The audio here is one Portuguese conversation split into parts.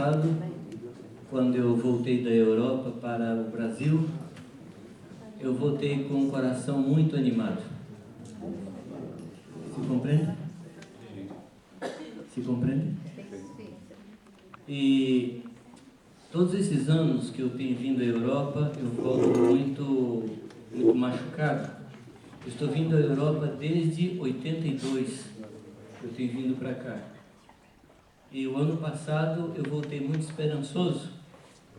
passado, quando eu voltei da Europa para o Brasil, eu voltei com um coração muito animado. Se compreende? Se compreende? E todos esses anos que eu tenho vindo à Europa, eu volto muito machucado. Eu estou vindo à Europa desde 82, eu tenho vindo para cá. E o ano passado eu voltei muito esperançoso,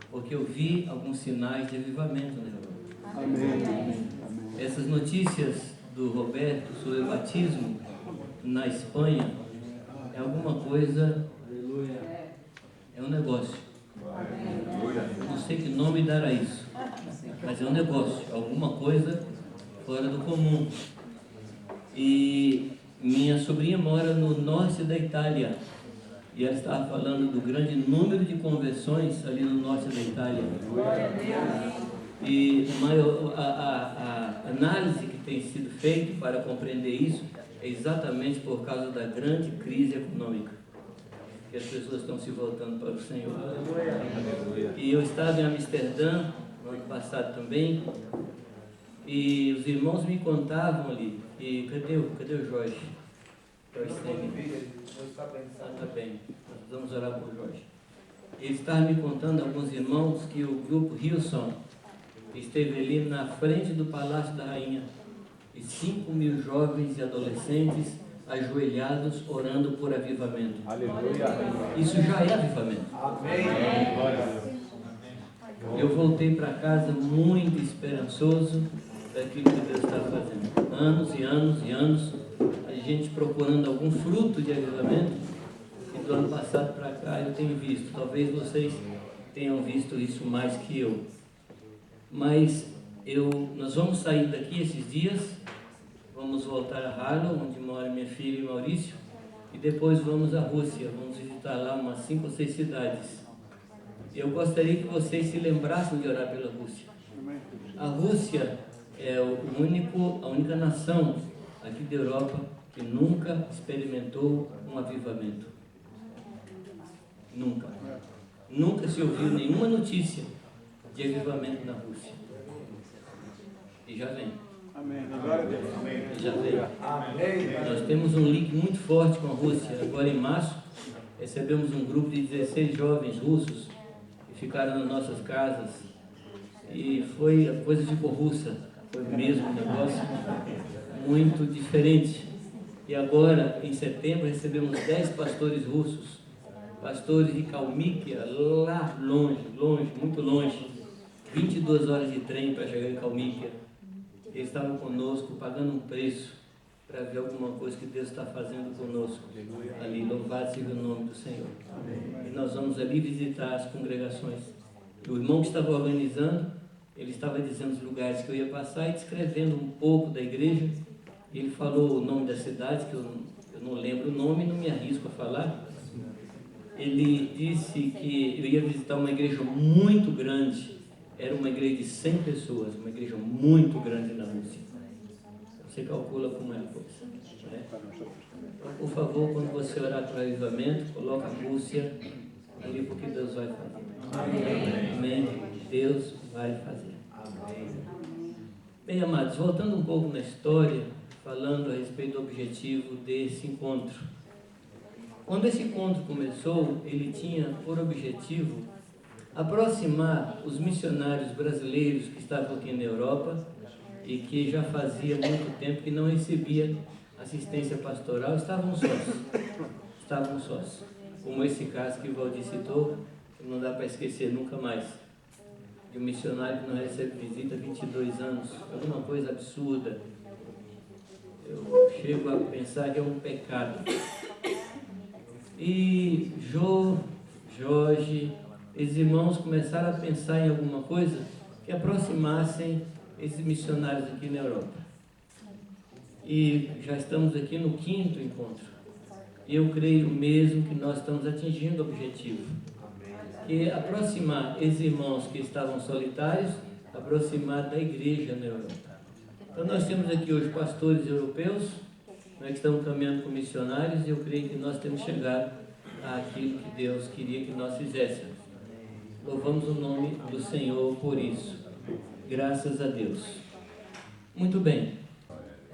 porque eu vi alguns sinais de avivamento na Europa. Amém. Essas notícias do Roberto sobre o batismo na Espanha é alguma coisa, é um negócio. Não sei que nome dar a isso, mas é um negócio, alguma coisa fora do comum. E minha sobrinha mora no norte da Itália, e ela estava falando do grande número de conversões ali no norte da Itália. E a análise que tem sido feita para compreender isso é exatamente por causa da grande crise econômica, que as pessoas estão se voltando para o Senhor. E eu estava em Amsterdã no ano passado também, e os irmãos me contavam ali, e cadê o Jorge? Está bem, nós vamos orar por Jorge. Ele estava me contando, alguns irmãos, que o grupo Hillsong esteve ali na frente do Palácio da Rainha, e 5.000 jovens e adolescentes ajoelhados orando por avivamento. Aleluia. Isso já é avivamento. Amém. Eu voltei para casa muito esperançoso daquilo que Deus está fazendo. Anos e anos e anos, a gente procurando algum fruto de avivamento, e do ano passado para cá eu tenho visto. Talvez vocês tenham visto isso mais que eu. Mas nós vamos sair daqui esses dias, vamos voltar a Harlow, onde mora minha filha e Maurício, e depois vamos à Rússia, vamos visitar lá umas 5 ou 6 cidades. Eu gostaria que vocês se lembrassem de orar pela Rússia. A Rússia é a única nação aqui da Europa que nunca experimentou um avivamento. Nunca. Nunca se ouviu nenhuma notícia de avivamento na Rússia. E já vem. Amém. Glória a Deus. E já vem. Nós temos um link muito forte com a Rússia. Agora em março, recebemos um grupo de 16 jovens russos que ficaram nas nossas casas. E foi coisa de russa. Foi mesmo um negócio muito diferente. E agora, em setembro, recebemos 10 pastores russos. Pastores de Kalmykia, lá longe, muito longe. 22 horas de trem para chegar em Kalmykia. Eles estavam conosco, pagando um preço para ver alguma coisa que Deus está fazendo conosco ali. Louvado seja o nome do Senhor. E nós vamos ali visitar as congregações. O irmão que estava organizando, ele estava dizendo os lugares que eu ia passar e descrevendo um pouco da igreja. Ele falou o nome da cidade, que eu não lembro o nome, não me arrisco a falar. Ele disse que eu ia visitar uma igreja muito grande. Era uma igreja de 100 pessoas, uma igreja muito grande na Rússia. Você calcula como é a coisa, né? Então, por favor, quando você orar para o avivamento, coloca a Rússia ali, porque Deus vai fazer. Amém. Deus vai fazer. Bem, amados, voltando um pouco na história, falando a respeito do objetivo desse encontro. Quando esse encontro começou, ele tinha por objetivo aproximar os missionários brasileiros que estavam aqui na Europa e que já fazia muito tempo que não recebia assistência pastoral, estavam sós. Como esse caso que o Valdir citou, que não dá para esquecer nunca mais, de um missionário que não recebe visita há 22 anos, alguma coisa absurda. Eu chego a pensar que é um pecado. E Jorge, esses irmãos começaram a pensar em alguma coisa que aproximassem esses missionários aqui na Europa. E já estamos aqui no 5º encontro. E eu creio mesmo que nós estamos atingindo o objetivo, que é aproximar esses irmãos que estavam solitários, aproximar da igreja na Europa. Então nós temos aqui hoje pastores europeus, nós estamos caminhando com missionários, e eu creio que nós temos chegado àquilo que Deus queria que nós fizéssemos. Louvamos o nome do Senhor por isso. Graças a Deus. Muito bem.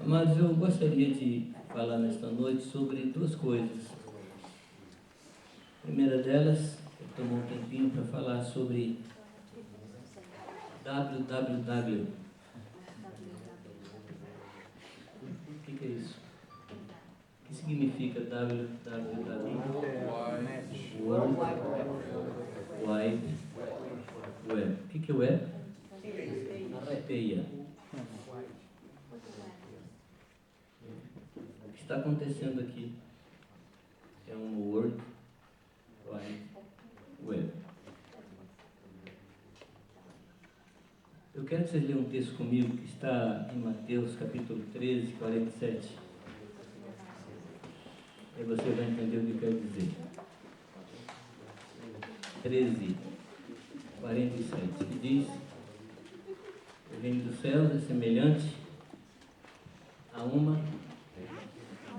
Amados, eu gostaria de falar nesta noite sobre duas coisas. A primeira delas, eu tomo um tempinho para falar sobre www. O que é isso? O que significa www? World Wide Web. O que é web? Arrepeia. O que está acontecendo aqui é um World Wide Web. Eu quero que vocês leiam um texto comigo que está em Mateus capítulo 13, 47. Aí você vai entender o que eu quero dizer. 13, 47. Que diz: o reino dos céus é semelhante a uma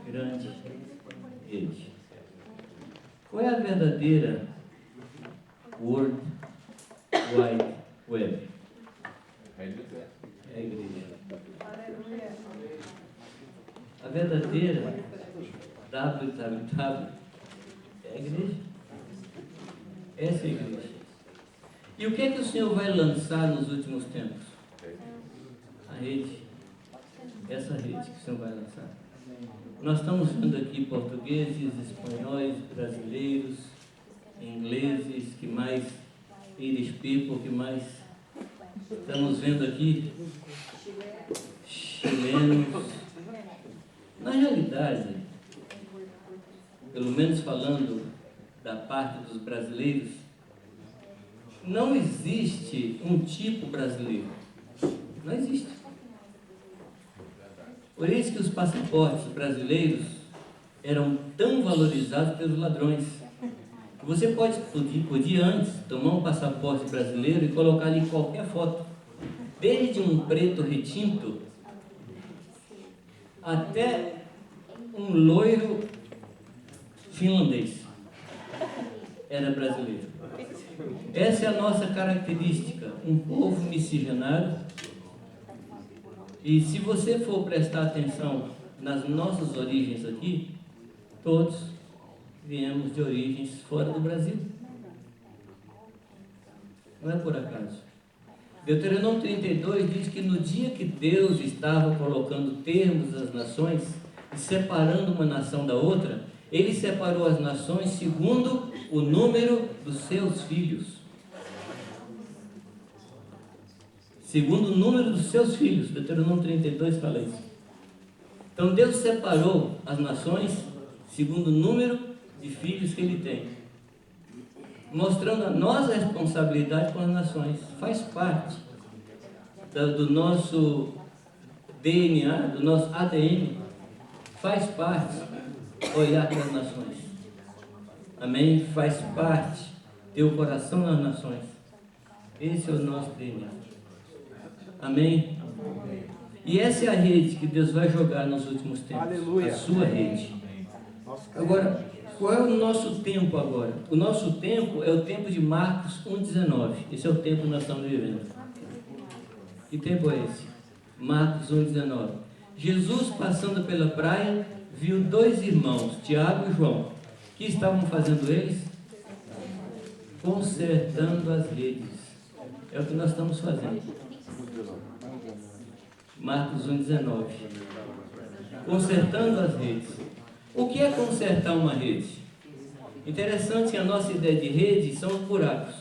grande rede. Qual é a verdadeira World Wide Web? É a igreja. A verdadeira www é a igreja. Essa é a igreja. E o que é que o Senhor vai lançar nos últimos tempos? A rede. Essa rede que o Senhor vai lançar. Nós estamos vendo aqui portugueses, espanhóis, brasileiros, ingleses, que mais? Irish people, que mais? Estamos vendo aqui chilenos. Na realidade, pelo menos falando da parte dos brasileiros, não existe um tipo brasileiro. Não existe. Por isso que os passaportes brasileiros eram tão valorizados pelos ladrões. Você podia antes tomar um passaporte brasileiro e colocar ali qualquer foto, desde um preto retinto até um loiro finlandês. Era brasileiro. Essa é a nossa característica, um povo miscigenado. E se você for prestar atenção nas nossas origens aqui, todos viemos de origens fora do Brasil. Não é por acaso. Deuteronômio 32 diz que no dia que Deus estava colocando termos às nações e separando uma nação da outra, Ele separou as nações segundo o número dos seus filhos. Segundo o número dos seus filhos. Deuteronômio 32 fala isso. Então Deus separou as nações segundo o número de filhos que Ele tem, mostrando a nossa responsabilidade com as nações. Faz parte do nosso DNA, do nosso ADN. Faz parte olhar para as nações. Amém? Faz parte ter o coração nas nações. Esse é o nosso DNA. Amém? E essa é a rede que Deus vai jogar nos últimos tempos. Aleluia. A sua rede. Agora, qual é o nosso tempo agora? O nosso tempo é o tempo de Marcos 1,19. Esse é o tempo que nós estamos vivendo. Que tempo é esse? Marcos 1,19. Jesus, passando pela praia, viu dois irmãos, Tiago e João. O que estavam fazendo eles? Consertando as redes. É o que nós estamos fazendo. Marcos 1,19. Consertando as redes. O que é consertar uma rede? Interessante que a nossa ideia de rede são os buracos.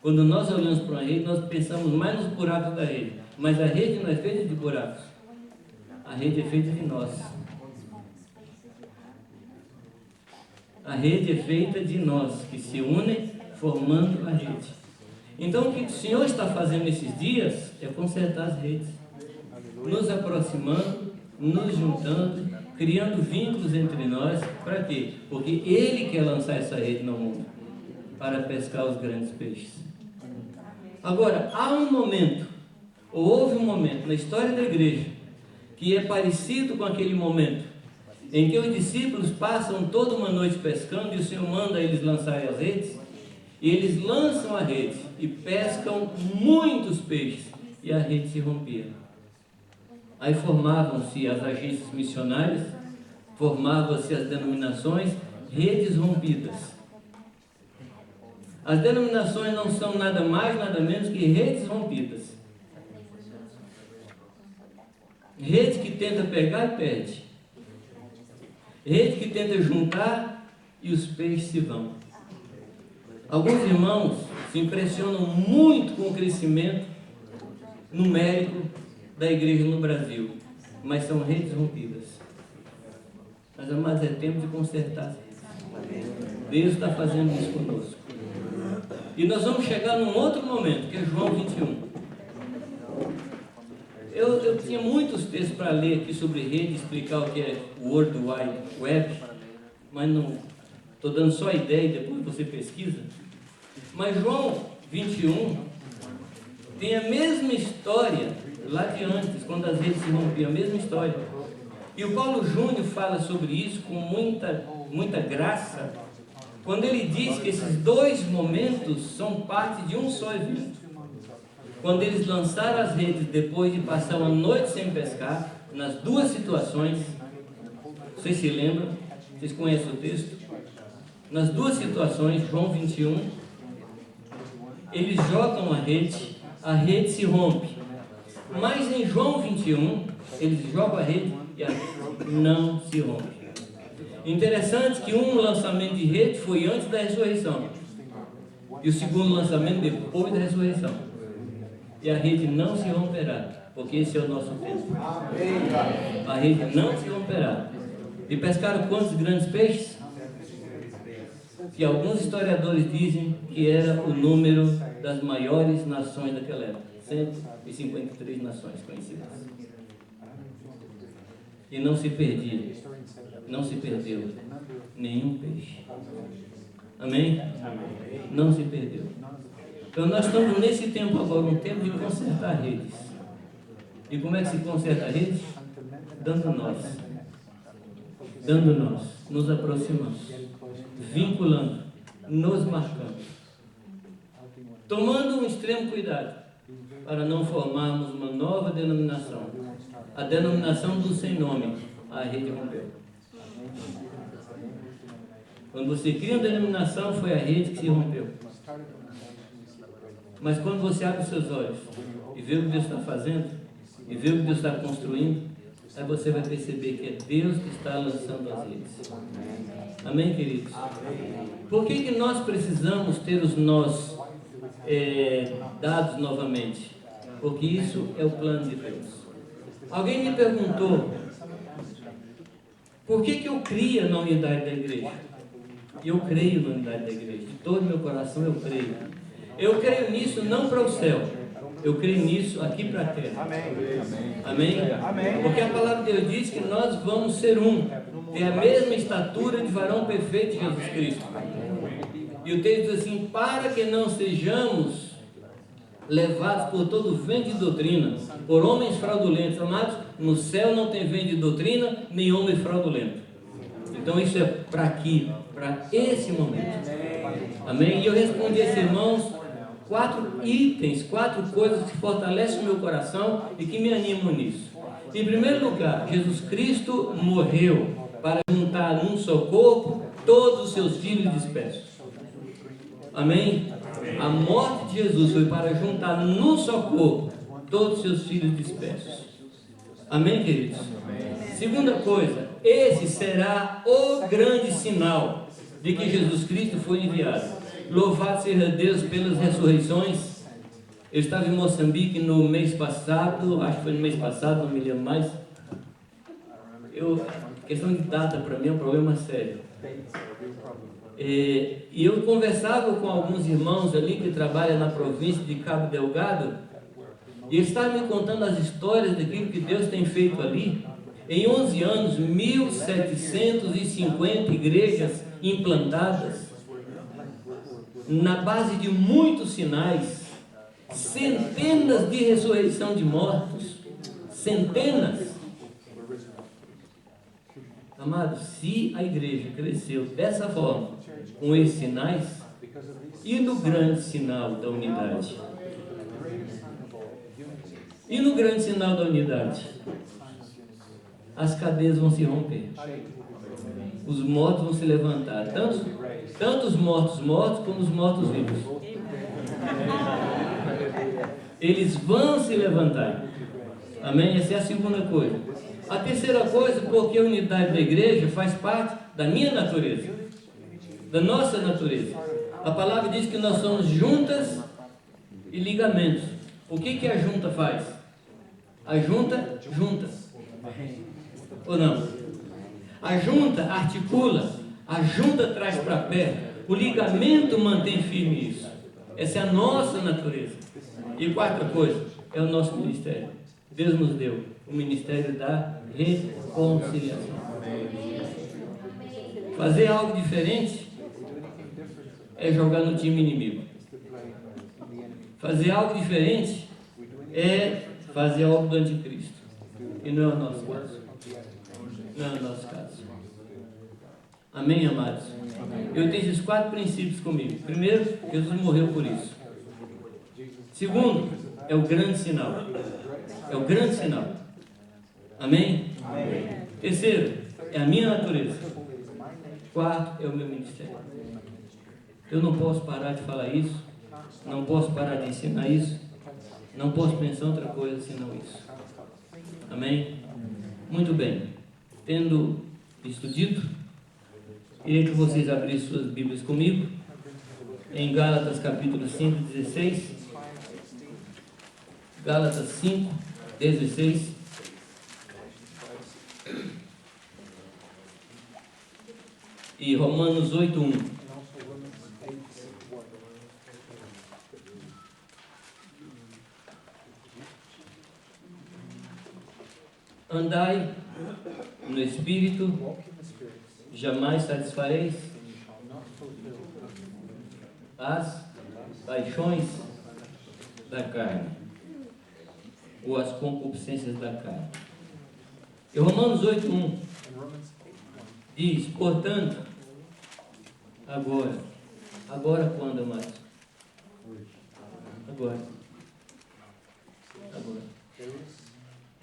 Quando nós olhamos para uma rede, nós pensamos mais nos buracos da rede. Mas a rede não é feita de buracos. A rede é feita de nós. A rede é feita de nós, que se unem formando a rede. Então o que o Senhor está fazendo nesses dias é consertar as redes. Nos aproximando, nos juntando, criando vínculos entre nós. Para quê? Porque Ele quer lançar essa rede no mundo para pescar os grandes peixes. Agora, há um momento, ou houve um momento na história da igreja que é parecido com aquele momento em que os discípulos passam toda uma noite pescando e o Senhor manda eles lançarem as redes, e eles lançam a rede e pescam muitos peixes e a rede se rompia. Aí formavam-se as agências missionárias, formavam-se as denominações, redes rompidas. As denominações não são nada mais, nada menos que redes rompidas. Rede que tenta pegar e perde. Rede que tenta juntar e os peixes se vão. Alguns irmãos se impressionam muito com o crescimento numérico da igreja no Brasil, mas são redes rompidas. Mas, amados, é tempo de consertar. Deus está fazendo isso conosco. E nós vamos chegar num outro momento, que é João 21. Eu tinha muitos textos para ler aqui sobre rede, explicar o que é o World Wide Web, mas não estou dando só a ideia e depois você pesquisa. Mas João 21 tem a mesma história lá de antes, quando as redes se rompiam, a mesma história. E o Paulo Júnior fala sobre isso com muita graça, quando ele diz que esses dois momentos são parte de um só evento. Quando eles lançaram as redes depois de passar uma noite sem pescar, nas duas situações, vocês se lembram? Vocês conhecem o texto? Nas duas situações, João 21, eles jogam a rede se rompe. Mas em João 21, eles jogam a rede e a rede não se rompe. Interessante que um lançamento de rede foi antes da ressurreição e o segundo lançamento depois da ressurreição. E a rede não se romperá, porque esse é o nosso tempo. A rede não se romperá. E pescaram quantos grandes peixes? Que alguns historiadores dizem que era o número das maiores nações daquela época. 153 nações conhecidas. E não se perdeu nenhum peixe. Amém? Não se perdeu. Então nós estamos nesse tempo agora, um tempo de consertar redes. E como é que se conserta redes? Dando nós, nos aproximamos, vinculando, nos marcando, tomando um extremo cuidado para não formarmos uma nova denominação, a denominação do sem nome. A rede rompeu. Quando você cria uma denominação, foi a rede que se rompeu. Mas quando você abre os seus olhos e vê o que Deus está fazendo, e vê o que Deus está construindo, aí você vai perceber que é Deus que está lançando as redes. Amém, queridos? Por que nós precisamos ter os nós dados novamente? Porque isso é o plano de Deus. Alguém me perguntou, por que eu crio na unidade da igreja? Eu creio na unidade da igreja. De todo o meu coração eu creio. Eu creio nisso não para o céu. Eu creio nisso aqui para a terra. Amém? Amém? Porque a palavra de Deus diz que nós vamos ser um. Ter a mesma estatura de varão perfeito de Jesus Cristo. E o texto diz assim, para que não sejamos levados por todo vento de doutrina, por homens fraudulentos. Amados, no céu não tem vento de doutrina, nem homem fraudulento. Então isso é para aqui, para esse momento. Amém? E eu respondi a esses irmãos 4 itens, 4 coisas que fortalecem o meu coração e que me animam nisso. Em primeiro lugar, Jesus Cristo morreu para juntar num só corpo todos os seus filhos dispersos. Amém? A morte de Jesus foi para juntar num só corpo todos os seus filhos dispersos. Amém, queridos? Segunda coisa, esse será o grande sinal de que Jesus Cristo foi enviado. Louvado seja Deus pelas ressurreições. Eu estava em Moçambique no mês passado, acho que foi no mês passado, não me lembro mais. Questão de data para mim é um problema sério. E eu conversava com alguns irmãos ali que trabalham na província de Cabo Delgado, e eles estavam me contando as histórias daquilo que Deus tem feito ali. Em 11 anos, 1.750 igrejas implantadas, na base de muitos sinais, centenas de ressurreição de mortos, centenas. Amados, se a igreja cresceu dessa forma, com esses sinais, e no grande sinal da unidade? E no grande sinal da unidade? As cadeias vão se romper. Os mortos vão se levantar. Tanto os mortos como os mortos vivos. Eles vão se levantar. Amém? Essa é a segunda coisa. A terceira coisa, porque a unidade da igreja faz parte da minha natureza, da nossa natureza. A palavra diz que nós somos juntas e ligamentos. O que a junta faz? A junta junta. Ou não? A junta articula, a junta traz para perto, o ligamento mantém firme isso. Essa é a nossa natureza. E quarta coisa, é o nosso ministério. Deus nos deu o ministério da reconciliação. Fazer algo diferente é jogar no time inimigo. Fazer algo diferente é fazer algo do anticristo. E não é o nosso caso. Não é o nosso caso. Amém, amados? Eu tenho esses 4 princípios comigo. Primeiro, Jesus morreu por isso. Segundo, é o grande sinal. É o grande sinal. Amém? Terceiro, é a minha natureza. Quarto, é o meu ministério. Eu não posso parar de falar isso. Não posso parar de ensinar isso. Não posso pensar outra coisa senão isso. Amém? Muito bem. Tendo isto dito, queria que vocês abrissem suas Bíblias comigo em Gálatas capítulo 5, 16. Gálatas 5, 16. E Romanos 8, 1. Andai no Espírito, jamais satisfareis as paixões da carne, ou as concupiscências da carne. E Romanos 8:1 diz: portanto, agora quando, amados? Agora.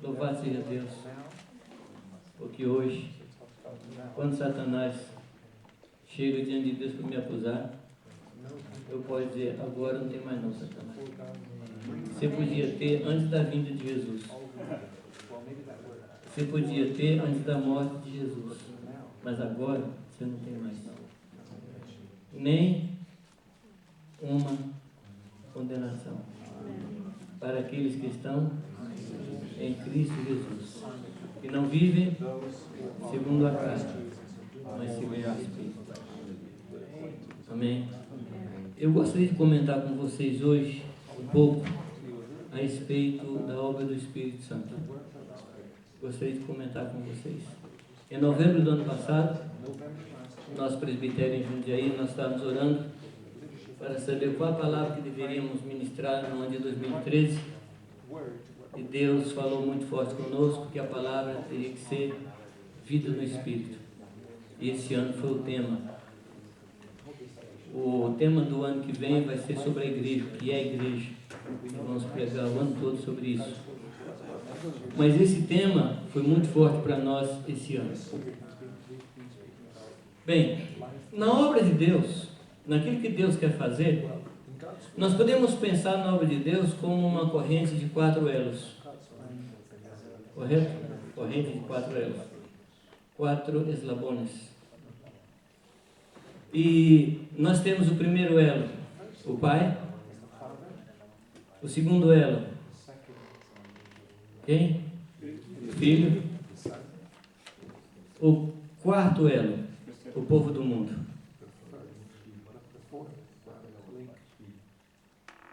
Louvado seja Deus, porque hoje, quando Satanás chega diante de Deus para me acusar, eu posso dizer: agora não tem mais não, Satanás. Você podia ter antes da vinda de Jesus. Você podia ter antes da morte de Jesus. Mas agora você não tem mais. Nem uma condenação para aqueles que estão em Cristo Jesus, que não vivem segundo a carne, mas segundo o Espírito. Amém? Eu gostaria de comentar com vocês hoje um pouco a respeito da obra do Espírito Santo. Gostaria de comentar com vocês. Em novembro do ano passado, nosso presbitério em Jundiaí, nós estávamos orando para saber qual a palavra que deveríamos ministrar no ano de 2013. E Deus falou muito forte conosco que a palavra teria que ser vida no Espírito. E esse ano foi o tema. O tema do ano que vem vai ser sobre a igreja, o que é a igreja. Vamos pregar o ano todo sobre isso. Mas esse tema foi muito forte para nós esse ano. Bem, na obra de Deus, naquilo que Deus quer fazer, nós podemos pensar na obra de Deus como uma corrente de 4 elos. Correto? Corrente de 4 elos. 4 eslabones. E nós temos o primeiro elo, o Pai. O segundo elo, quem? O Filho. O quarto elo, o povo do mundo.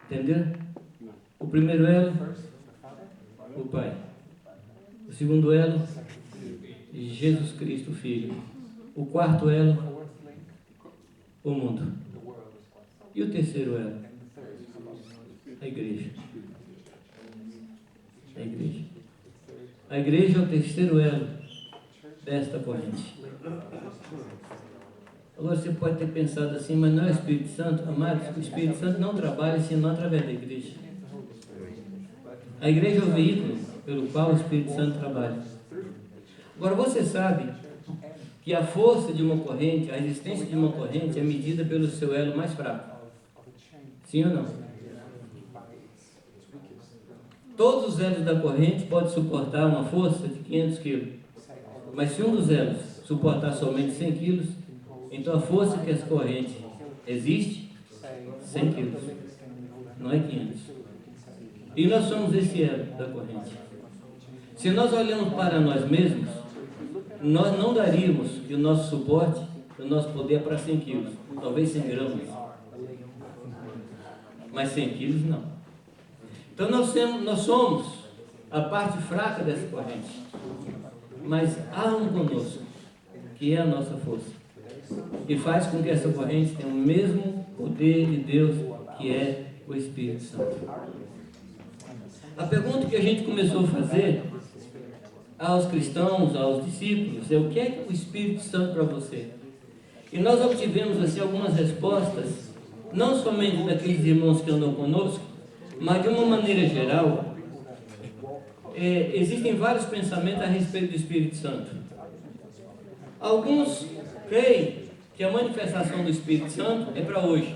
Entendeu? O primeiro elo, o Pai. O segundo elo, Jesus Cristo, o Filho. O quarto elo, o mundo. E o terceiro elo? A igreja. A igreja. A igreja é o terceiro elo desta corrente. Agora você pode ter pensado assim, mas não é o Espírito Santo? Amados, o Espírito Santo não trabalha senão através da igreja. A igreja é o veículo pelo qual o Espírito Santo trabalha. Agora você sabe que a força de uma corrente, a resistência de uma corrente é medida pelo seu elo mais fraco. Sim ou não? Todos os elos da corrente podem suportar uma força de 500 kg. Mas se um dos elos suportar somente 100 kg, então a força que essa corrente existe, 100 kg, não é 500. E nós somos esse elo da corrente. Se nós olhamos para nós mesmos, nós não daríamos que o nosso suporte, o nosso poder é para 100 kg, talvez 100 gramas. Mas 100 kg não. Então nós somos a parte fraca dessa corrente. Mas há um conosco, que é a nossa força, que faz com que essa corrente tenha o mesmo poder de Deus, que é o Espírito Santo. A pergunta que a gente começou a fazer aos cristãos, aos discípulos, é: o que é o Espírito Santo para você? E nós obtivemos assim algumas respostas, não somente daqueles irmãos que andam conosco, mas de uma maneira geral. Existem vários pensamentos a respeito do Espírito Santo. Alguns creem que a manifestação do Espírito Santo é para hoje.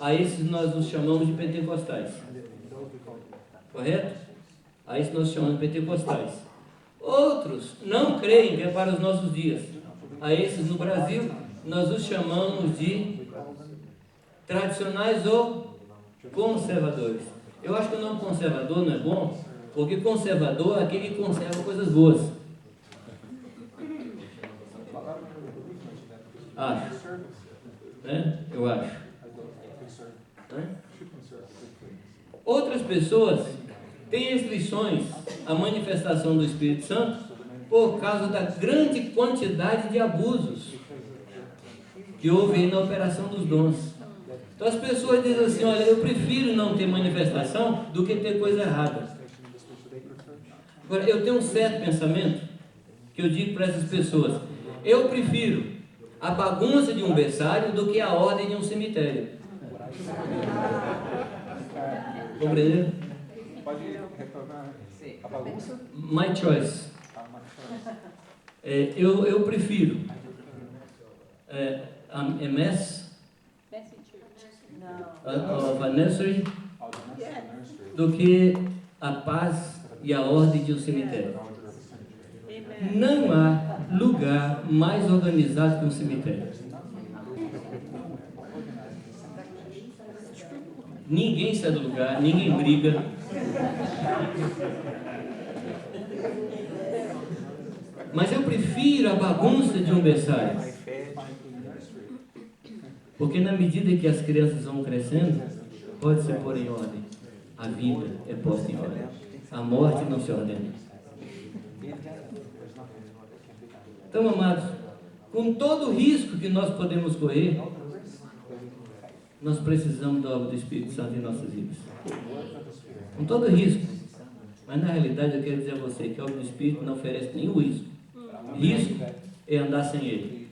A esses nós os chamamos de pentecostais. Correto? A esses nós chamamos de pentecostais. Outros não creem que é para os nossos dias. A esses no Brasil nós os chamamos de tradicionais ou conservadores. Eu acho que o nome conservador não é bom, porque conservador é aquele que conserva coisas boas. Acho. Eu acho. Outras pessoas têm restrições à manifestação do Espírito Santo por causa da grande quantidade de abusos que houve aí na operação dos dons. Então as pessoas dizem assim: olha, eu prefiro não ter manifestação do que ter coisa errada. Agora, eu tenho um certo pensamento que eu digo para essas pessoas: eu prefiro a bagunça de um berçário do que a ordem de um cemitério. Compreenderam? Pode retornar a bagunça? My choice. Eu prefiro a mess of a nursery do que a paz e a ordem de um cemitério. Não há lugar mais organizado que um cemitério. Ninguém sai do lugar, ninguém briga. Mas eu prefiro a bagunça de um berçário. Porque na medida que as crianças vão crescendo, pode-se pôr em ordem. A vida é posta em ordem. A morte não se ordena. Então, amados, com todo o risco que nós podemos correr, nós precisamos da obra do Espírito Santo em nossas vidas. Com todo o risco. Mas na realidade eu quero dizer a você que a obra do Espírito não oferece nenhum risco. Risco é andar sem ele.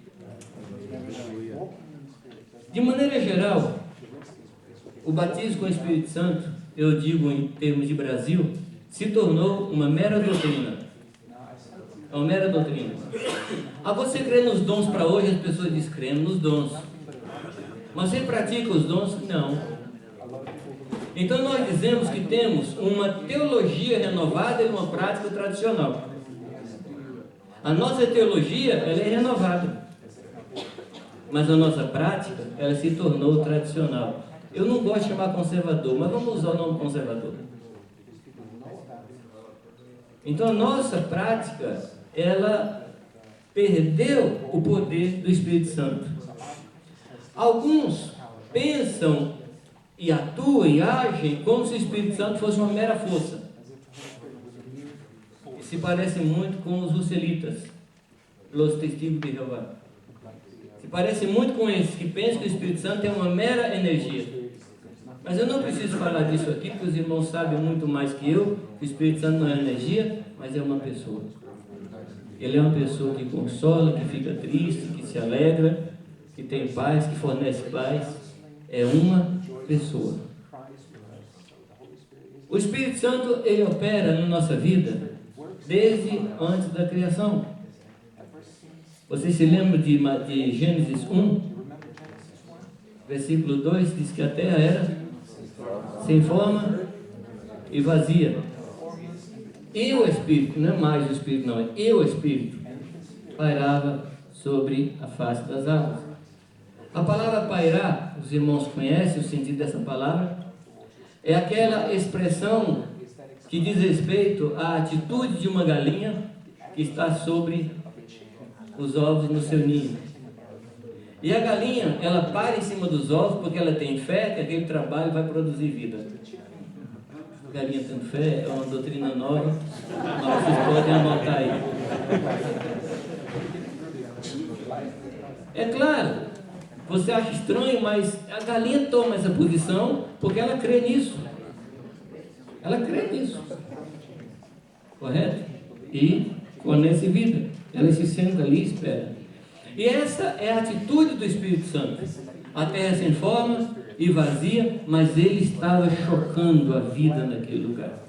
De maneira geral, o batismo com o Espírito Santo, eu digo em termos de Brasil, se tornou uma mera doutrina. É uma mera doutrina. Você crê nos dons para hoje, as pessoas dizem: cremos nos dons. Mas você pratica os dons? Não. Então nós dizemos que temos uma teologia renovada e uma prática tradicional. A nossa teologia, ela é renovada, mas a nossa prática, ela se tornou tradicional. Eu não gosto de chamar conservador, mas vamos usar o nome conservador. Então a nossa prática, ela perdeu o poder do Espírito Santo. Alguns pensam e atuam e agem como se o Espírito Santo fosse uma mera força. E se parece muito com os russelitas, os testigos de Jeová. Se parece muito com esses que pensam que o Espírito Santo é uma mera energia. Mas eu não preciso falar disso aqui, porque os irmãos sabem muito mais que eu que o Espírito Santo não é energia, mas é uma pessoa. Ele é uma pessoa que consola, que fica triste, que se alegra, que tem paz, que fornece paz. É uma pessoa. O Espírito Santo, ele opera na nossa vida desde antes da criação. Você se lembra de Gênesis 1? Versículo 2 diz que a terra era sem forma e vazia. E o Espírito, não é mais o Espírito não, é o Espírito, pairava sobre a face das águas. A palavra pairar, os irmãos conhecem o sentido dessa palavra? É aquela expressão que diz respeito à atitude de uma galinha que está sobre os ovos no seu ninho. E a galinha, ela para em cima dos ovos porque ela tem fé que aquele trabalho vai produzir vida. A galinha tendo fé é uma doutrina nova, mas vocês podem anotar aí. É claro, você acha estranho, mas a galinha toma essa posição porque ela crê nisso. Ela crê nisso. Correto? E fornece vida. Ela se senta ali e espera. E essa é a atitude do Espírito Santo. A terra sem forma e vazia, mas ele estava chocando a vida naquele lugar.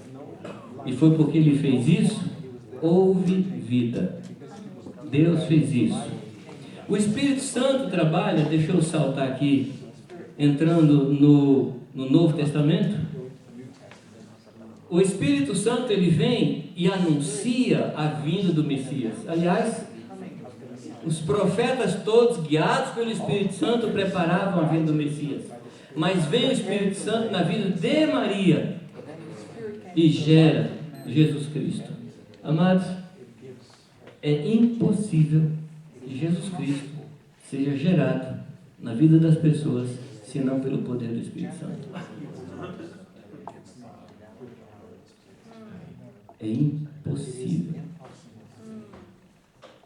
E foi porque ele fez isso, houve vida. Deus fez isso. O Espírito Santo trabalha, deixa eu saltar aqui, entrando no Novo Testamento. O Espírito Santo, ele vem e anuncia a vinda do Messias. Aliás, os profetas todos, guiados pelo Espírito Santo, preparavam a vinda do Messias. Mas vem o Espírito Santo na vida de Maria e gera Jesus Cristo. Amados, é impossível que Jesus Cristo seja gerado na vida das pessoas, senão pelo poder do Espírito Santo. É impossível.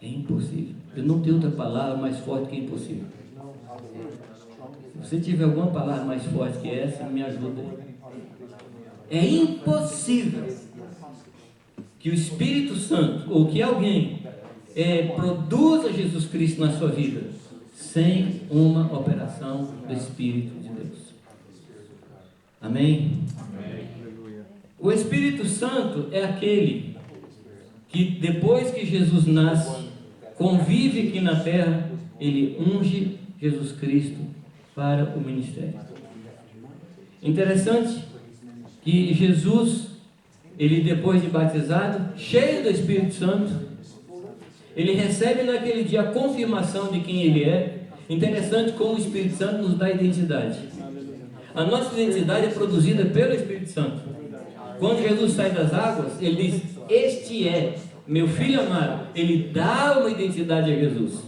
É impossível. Eu não tenho outra palavra mais forte que impossível. Se você tiver alguma palavra mais forte que essa, me ajuda aí. É impossível que o Espírito Santo, ou que alguém, produza Jesus Cristo na sua vida, sem uma operação do Espírito de Deus. Amém? O Espírito Santo é aquele que, depois que Jesus nasce, convive aqui na terra, ele unge Jesus Cristo para o ministério. Interessante que Jesus, ele depois de batizado, cheio do Espírito Santo, ele recebe naquele dia a confirmação de quem ele é. Interessante como o Espírito Santo nos dá identidade. A nossa identidade é produzida pelo Espírito Santo. Quando Jesus sai das águas, ele diz: este é meu filho amado. Ele dá uma identidade a Jesus.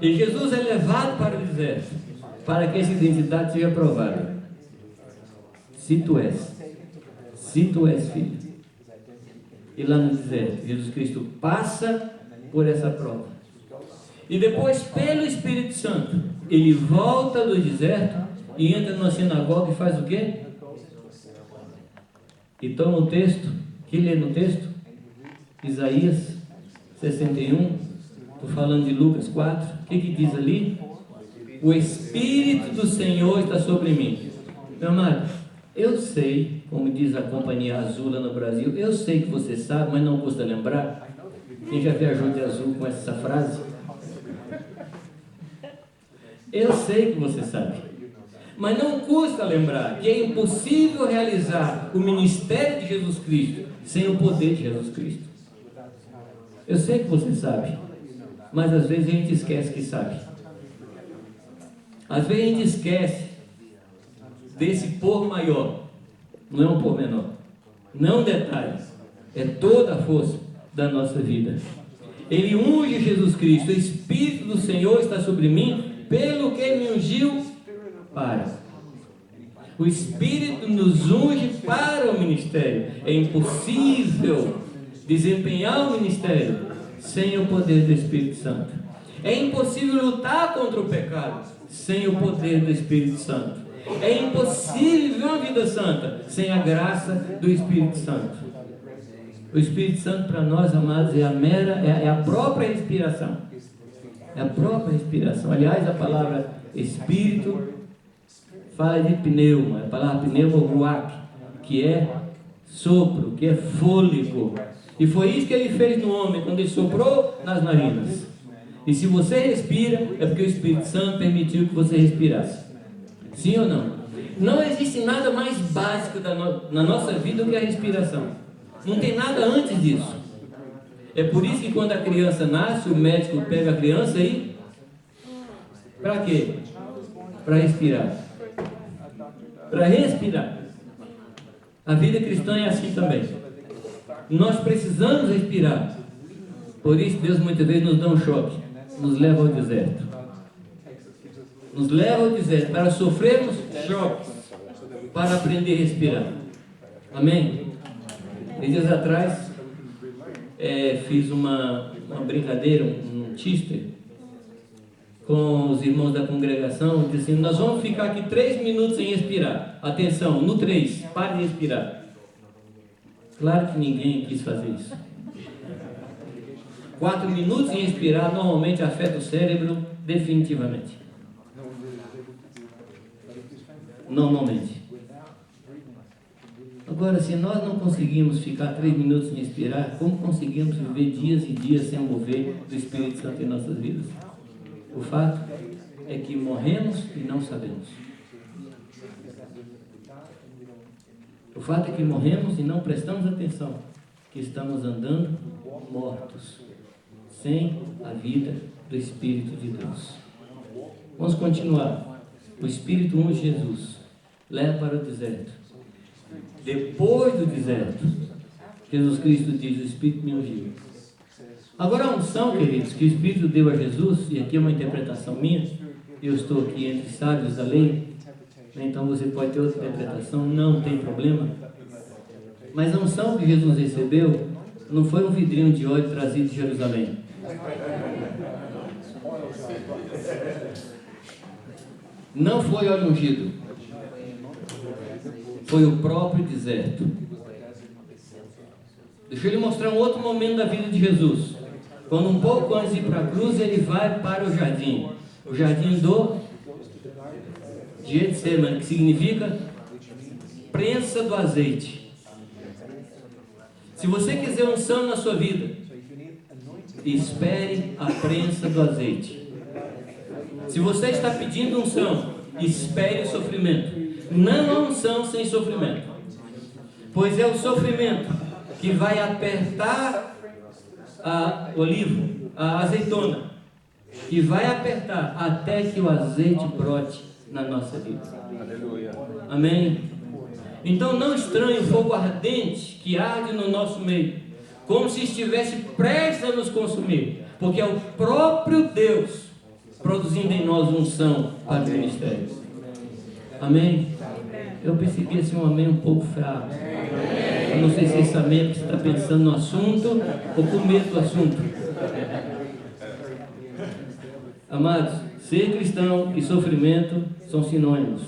E Jesus é levado para o deserto, para que essa identidade seja provada. Se tu és filho. E lá no deserto, Jesus Cristo passa por essa prova. E depois, pelo Espírito Santo, ele volta do deserto e entra numa sinagoga e faz o quê? E toma o texto, que lê no texto? Isaías 61, estou falando de Lucas 4, o que diz ali? O Espírito do Senhor está sobre mim. Meu amado, eu sei, como diz a Companhia Azul lá no Brasil, eu sei que você sabe, mas não custa lembrar. Quem já viajou de azul com essa frase? Eu sei que você sabe, mas não custa lembrar que é impossível realizar o ministério de Jesus Cristo sem o poder de Jesus Cristo. Eu sei que você sabe, mas às vezes a gente esquece que sabe. Às vezes a gente esquece desse por maior. Não é um por menor, não é um detalhe, é toda a força da nossa vida. Ele unge Jesus Cristo. O Espírito do Senhor está sobre mim, pelo que me ungiu para. O Espírito nos unge para o ministério. É impossível desempenhar o ministério sem o poder do Espírito Santo. É impossível lutar contra o pecado sem o poder do Espírito Santo. É impossível viver uma vida santa sem a graça do Espírito Santo. O Espírito Santo para nós, amados, é a própria respiração. É a própria respiração. Aliás, a palavra Espírito fala de pneuma. A palavra pneuma, ruach, que é sopro, que é fôlego. E foi isso que ele fez no homem, quando ele soprou nas narinas. E se você respira, é porque o Espírito Santo permitiu que você respirasse. Sim ou não? Não existe nada mais básico na nossa vida do que a respiração. Não tem nada antes disso. É por isso que quando a criança nasce, o médico pega a criança e... Para quê? Para respirar. Para respirar. A vida cristã é assim também. Nós precisamos respirar. Por isso Deus muitas vezes nos dá um choque. Nos leva ao deserto. Nos leva ao deserto para sofrermos choques, para aprender a respirar. Amém? Dias atrás fiz uma brincadeira, um tester com os irmãos da congregação. Disse assim: nós vamos ficar aqui 3 minutos sem respirar. Atenção, no 3, pare de respirar. Claro que ninguém quis fazer isso. 4 minutos sem respirar normalmente afeta o cérebro definitivamente. Normalmente. Agora, se nós não conseguimos ficar 3 minutos sem respirar, como conseguimos viver dias e dias sem o mover do Espírito Santo em nossas vidas? O fato é que morremos e não sabemos. O fato é que morremos e não prestamos atenção, que estamos andando mortos, sem a vida do Espírito de Deus. Vamos continuar. O Espírito unge Jesus, leva para o deserto. Depois do deserto, Jesus Cristo diz: o Espírito me ungiu. Agora a unção, queridos, que o Espírito deu a Jesus, e aqui é uma interpretação minha, eu estou aqui entre sábios da lei, então você pode ter outra interpretação, não tem problema. Mas a unção que Jesus recebeu não foi um vidrinho de óleo trazido de Jerusalém. Não foi óleo ungido. Foi o próprio deserto. Deixa eu lhe mostrar um outro momento da vida de Jesus. Quando um pouco antes de ir para a cruz, ele vai para o jardim. O jardim do Getsemane, que significa prensa do azeite. Se você quiser unção na sua vida, espere a prensa do azeite. Se você está pedindo unção, espere o sofrimento. Não há unção sem sofrimento, pois é o sofrimento que vai apertar o olivo, a azeitona, que vai apertar até que o azeite brote na nossa vida. Aleluia. Amém? Então não estranhe o fogo ardente que arde no nosso meio, como se estivesse prestes a nos consumir, porque é o próprio Deus produzindo em nós unção para o ministério. Amém? Eu percebi assim um amém um pouco fraco. Eu não sei se esse amém é porque você está pensando no assunto ou com medo do assunto. Amados, ser cristão e sofrimento são sinônimos.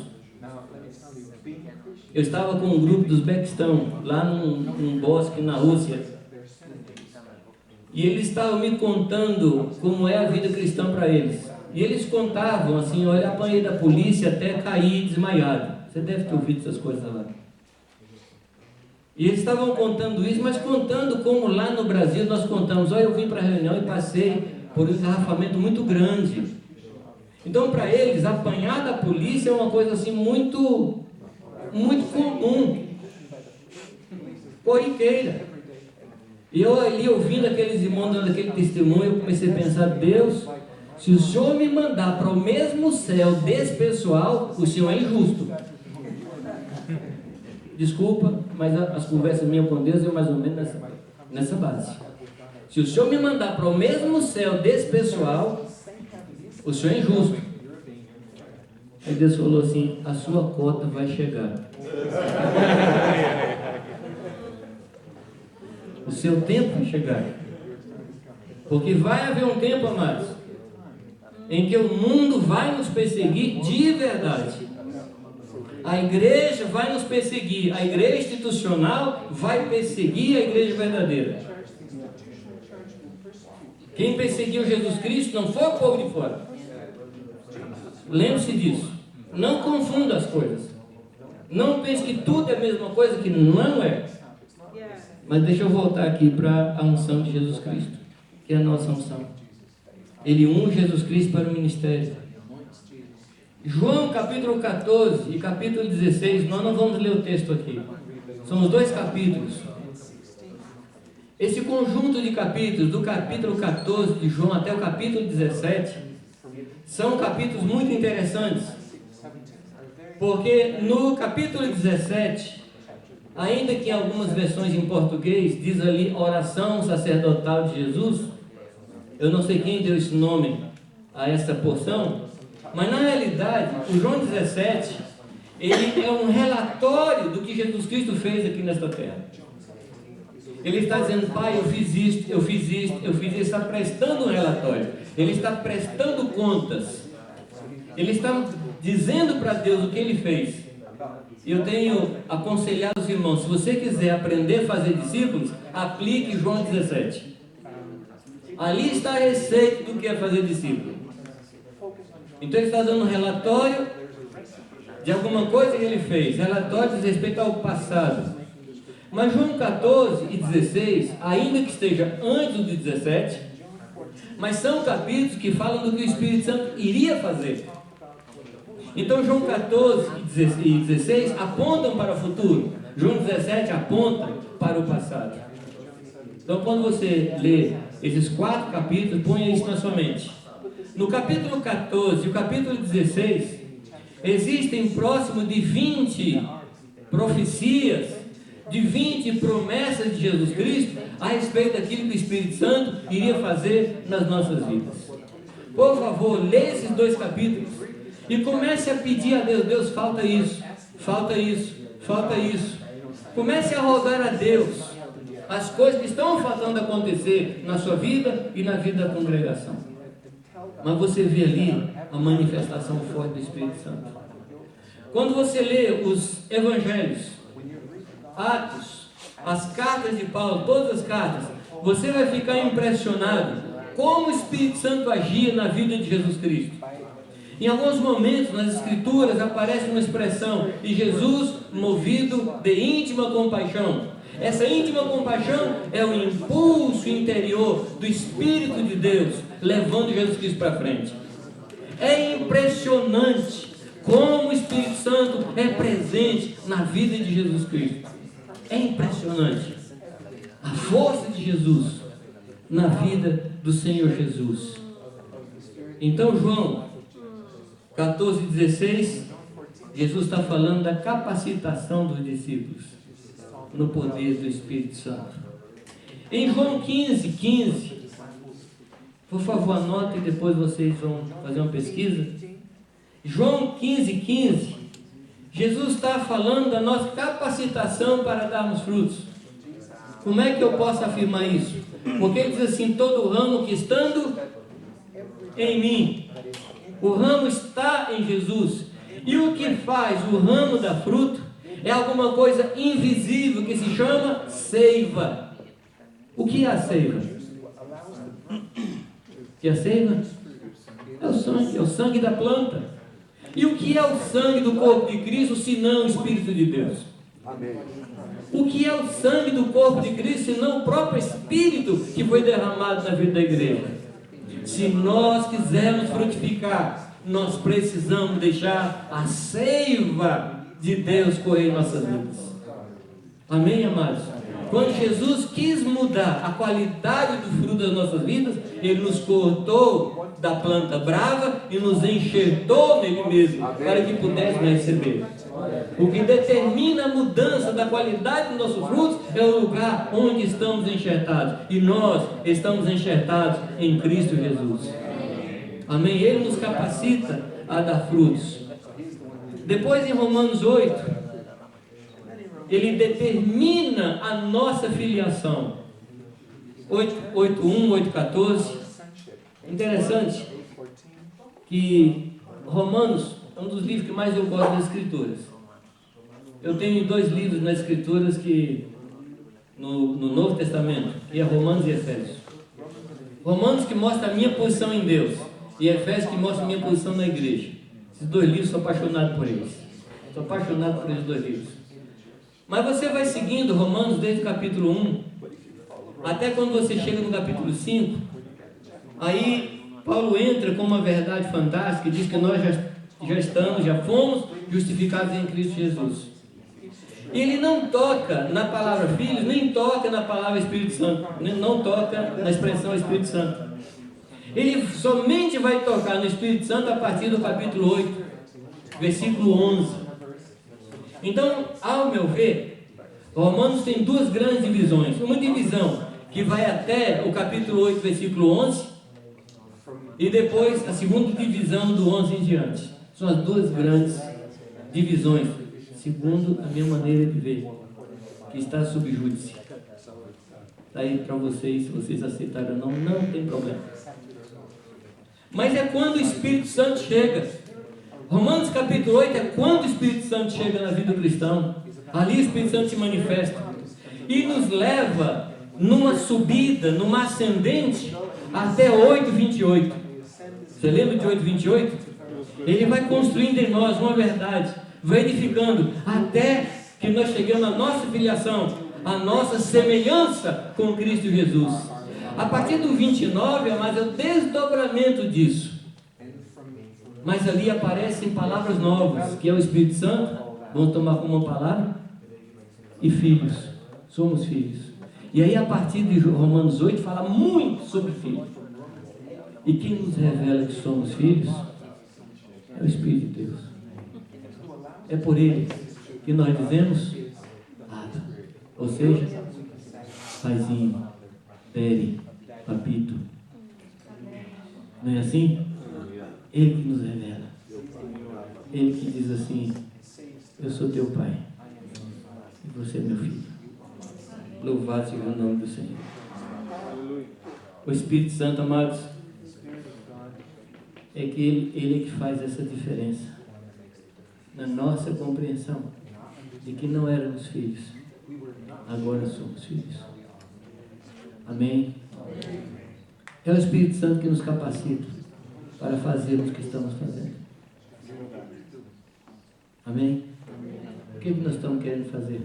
Eu estava com um grupo do Uzbequistão, lá num bosque na Rússia. E eles estavam me contando como é a vida cristã para eles. E eles contavam assim: olha, apanhei da polícia até cair desmaiado. Você deve ter ouvido essas coisas lá. E eles estavam contando isso, mas contando como lá no Brasil nós contamos: olha, eu vim para a reunião e passei por um engarrafamento muito grande. Então para eles, apanhar da polícia é uma coisa assim muito comum, corriqueira. E eu ali ouvindo aqueles irmãos dando aquele testemunho, eu comecei a pensar: Deus, se o Senhor me mandar para o mesmo céu desse pessoal, o Senhor é injusto. Desculpa, mas as conversas minhas com Deus é mais ou menos nessa base. Se o Senhor me mandar para o mesmo céu desse pessoal, o Senhor é injusto. Aí Deus falou assim: a sua cota vai chegar. O seu tempo vai chegar. Porque vai haver um tempo, amados, em que o mundo vai nos perseguir de verdade. A igreja vai nos perseguir, a igreja institucional vai perseguir a igreja verdadeira. Quem perseguiu Jesus Cristo não foi o povo de fora. Lembre-se disso. Não confunda as coisas. Não pense que tudo é a mesma coisa, que não é. Mas deixa eu voltar aqui para a unção de Jesus Cristo, que é a nossa unção. Ele unge Jesus Cristo para o ministério. João capítulo 14 e capítulo 16, nós não vamos ler o texto aqui. São os dois capítulos. Esse conjunto de capítulos, do capítulo 14 de João até o capítulo 17, são capítulos muito interessantes. Porque no capítulo 17, ainda que em algumas versões em português, diz ali oração sacerdotal de Jesus, eu não sei quem deu esse nome a essa porção, mas na realidade, o João 17, ele é um relatório do que Jesus Cristo fez aqui nesta terra. Ele está dizendo, Pai, eu fiz isto, eu fiz isto, eu fiz isso. Ele está prestando um relatório. Ele está prestando contas. Ele está dizendo para Deus o que ele fez. Eu tenho aconselhado os irmãos, se você quiser aprender a fazer discípulos, aplique João 17. Ali está a receita do que é fazer discípulo. Então ele está dando um relatório de alguma coisa que ele fez. Relatório diz respeito ao passado. Mas João 14 e 16, ainda que esteja antes do 17, mas são capítulos que falam do que o Espírito Santo iria fazer. Então João 14 e 16 apontam para o futuro. João 17 aponta para o passado. Então quando você lê esses 4 capítulos, ponha isso na sua mente. No capítulo 14 e o capítulo 16, existem próximo de 20 profecias, de 20 promessas de Jesus Cristo a respeito daquilo que o Espírito Santo iria fazer nas nossas vidas. Por favor, leia esses 2 capítulos e comece a pedir a Deus, Deus, falta isso, falta isso, falta isso. Comece a rogar a Deus as coisas que estão faltando acontecer na sua vida e na vida da congregação. Mas você vê ali a manifestação forte do Espírito Santo. Quando você lê os evangelhos, Atos, as cartas de Paulo, todas as cartas, você vai ficar impressionado como o Espírito Santo agia na vida de Jesus Cristo. Em alguns momentos nas Escrituras aparece uma expressão, e Jesus movido de íntima compaixão. Essa íntima compaixão é o impulso interior do Espírito de Deus, levando Jesus Cristo para frente. É impressionante como o Espírito Santo é presente na vida de Jesus Cristo. É impressionante a força de Jesus na vida do Senhor Jesus. Então João 14, 16, Jesus está falando da capacitação dos discípulos no poder do Espírito Santo. Em João 15, 15, por favor anote e depois vocês vão fazer uma pesquisa. João 15, 15, Jesus está falando da nossa capacitação para darmos frutos. Como é que eu posso afirmar isso? Porque ele diz assim, todo ramo que estando em mim, o ramo está em Jesus, e o que faz o ramo dar fruto é alguma coisa invisível que se chama seiva. O que é a seiva? O que é a seiva? É o sangue da planta. E o que é o sangue do corpo de Cristo, senão o Espírito de Deus? Amém. O que é o sangue do corpo de Cristo, senão o próprio Espírito que foi derramado na vida da igreja? Se nós quisermos frutificar, nós precisamos deixar a seiva de Deus correr em nossas vidas. Amém, amados? Quando Jesus quis mudar a qualidade do fruto das nossas vidas, Ele nos cortou da planta brava e nos enxertou nele mesmo, para que pudéssemos receber. O que determina a mudança da qualidade dos nossos frutos é o lugar onde estamos enxertados. E nós estamos enxertados em Cristo Jesus. Amém? Ele nos capacita a dar frutos. Depois em Romanos 8, ele determina a nossa filiação. 8:1, 8:14. Interessante que Romanos é um dos livros que mais eu gosto das Escrituras. Eu tenho 2 livros nas Escrituras que no Novo Testamento, que é Romanos e Efésios. Romanos que mostra a minha posição em Deus e Efésios que mostra a minha posição na igreja. Esses 2 livros, sou apaixonado por eles. Sou apaixonado por esses 2 livros. Mas você vai seguindo Romanos desde o capítulo 1, até quando você chega no capítulo 5, aí Paulo entra com uma verdade fantástica e diz que nós já fomos justificados em Cristo Jesus. E ele não toca na palavra filhos, nem toca na palavra Espírito Santo, não toca na expressão Espírito Santo. Ele somente vai tocar no Espírito Santo a partir do capítulo 8, versículo 11. Então, ao meu ver, Romanos tem 2 grandes divisões. Uma divisão que vai até o capítulo 8, versículo 11, e depois a segunda divisão do 11 em diante. São as 2 grandes divisões, segundo a minha maneira de ver, que está sob júdice. Está aí para vocês, se vocês aceitarem ou não, não tem problema. Mas é quando o Espírito Santo chega. Romanos capítulo 8 é quando o Espírito Santo chega na vida do cristão. Ali o Espírito Santo se manifesta e nos leva numa subida, numa ascendente até 8:28. Você lembra de 8:28? Ele vai construindo em nós uma verdade, vai edificando até que nós chegamos à nossa filiação, à nossa semelhança com Cristo Jesus. A partir do 29, mas é o desdobramento disso. Mas ali aparecem palavras novas, que é o Espírito Santo. Vamos tomar como uma palavra? E filhos. Somos filhos. E aí a partir de Romanos 8 fala muito sobre filhos. E quem nos revela que somos filhos é o Espírito de Deus. É por ele que nós dizemos Abba. Ou seja, paizinho, pere, papito. Não é assim? Ele que nos revela. Ele que diz assim: eu sou teu pai e você é meu filho. Louvado seja o nome do Senhor. O Espírito Santo, amados, é que ele é que faz essa diferença na nossa compreensão de que não éramos filhos, agora somos filhos. Amém? É o Espírito Santo que nos capacita para fazermos o que estamos fazendo. Amém? O que nós estamos querendo fazer?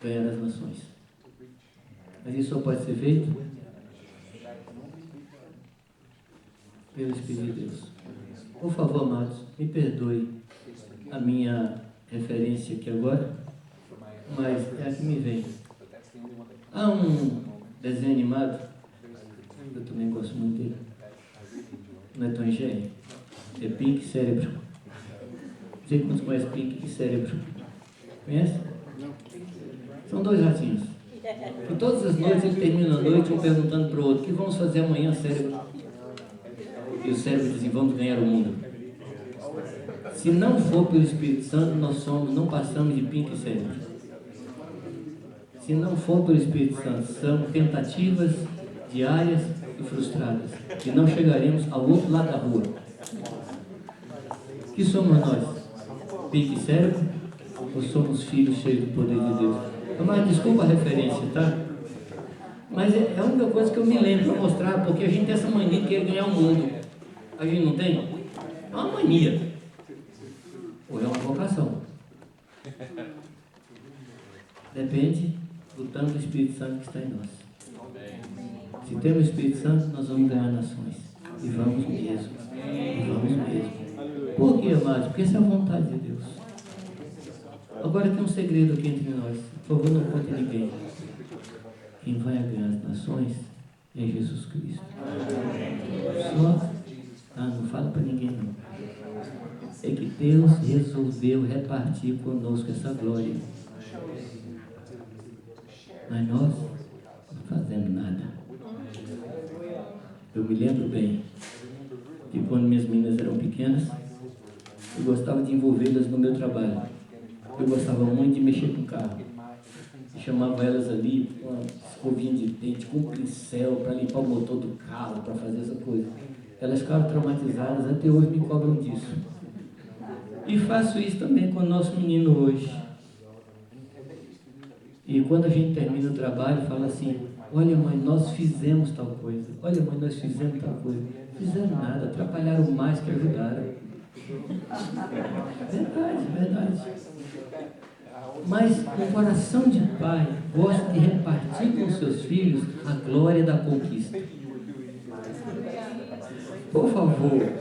Ganhar as nações. Mas isso só pode ser feito pelo Espírito de Deus. Por favor, amados, me perdoe a minha referência aqui agora, mas é a que me vem. Há um desenho animado, eu também gosto muito dele, não é Tom e Jerry, é Pink Cérebro. Não sei quantos conhecem Pink e Cérebro. Conhece? São 2 ratinhos. E todas as noites eles terminam a noite um perguntando para o outro: o que vamos fazer amanhã, Cérebro? E o Cérebro diz: vamos ganhar o mundo. Se não for pelo Espírito Santo, nós não passamos de Pink e Cérebro. Se não for pelo Espírito Santo, são tentativas diárias e frustradas, e não chegaremos ao outro lado da rua. Que somos nós? Pique cérebro? Ou somos filhos cheios do poder de Deus? Mas desculpa a referência, tá? Mas é a única coisa que eu me lembro para mostrar, porque a gente tem essa mania de querer ganhar o mundo. A gente não tem? É uma mania. Ou é uma vocação. Depende do tanto do Espírito Santo que está em nós. Se temos o Espírito Santo, nós vamos ganhar nações. E vamos mesmo. E vamos mesmo. Por quê, amados? Porque essa é a vontade de Deus. Agora tem um segredo aqui entre nós. Por favor, não conte ninguém. Quem vai ganhar as nações é Jesus Cristo. Só, não fala para ninguém não. É que Deus resolveu repartir conosco essa glória. Mas nós não fazemos nada. Eu me lembro bem que quando minhas meninas eram pequenas, eu gostava de envolvê-las no meu trabalho. Eu gostava muito de mexer com o carro. Eu chamava elas ali com uma escovinha de dente, com um pincel para limpar o motor do carro, para fazer essa coisa. Elas ficaram traumatizadas, até hoje me cobram disso. E faço isso também com o nosso menino hoje. E quando a gente termina o trabalho, fala assim: olha, mãe, nós fizemos tal coisa. Olha, mãe, nós fizemos tal coisa. Fizeram nada, atrapalharam mais que ajudaram. Verdade, verdade. Mas o coração de pai gosta de repartir com seus filhos a glória da conquista. Por favor,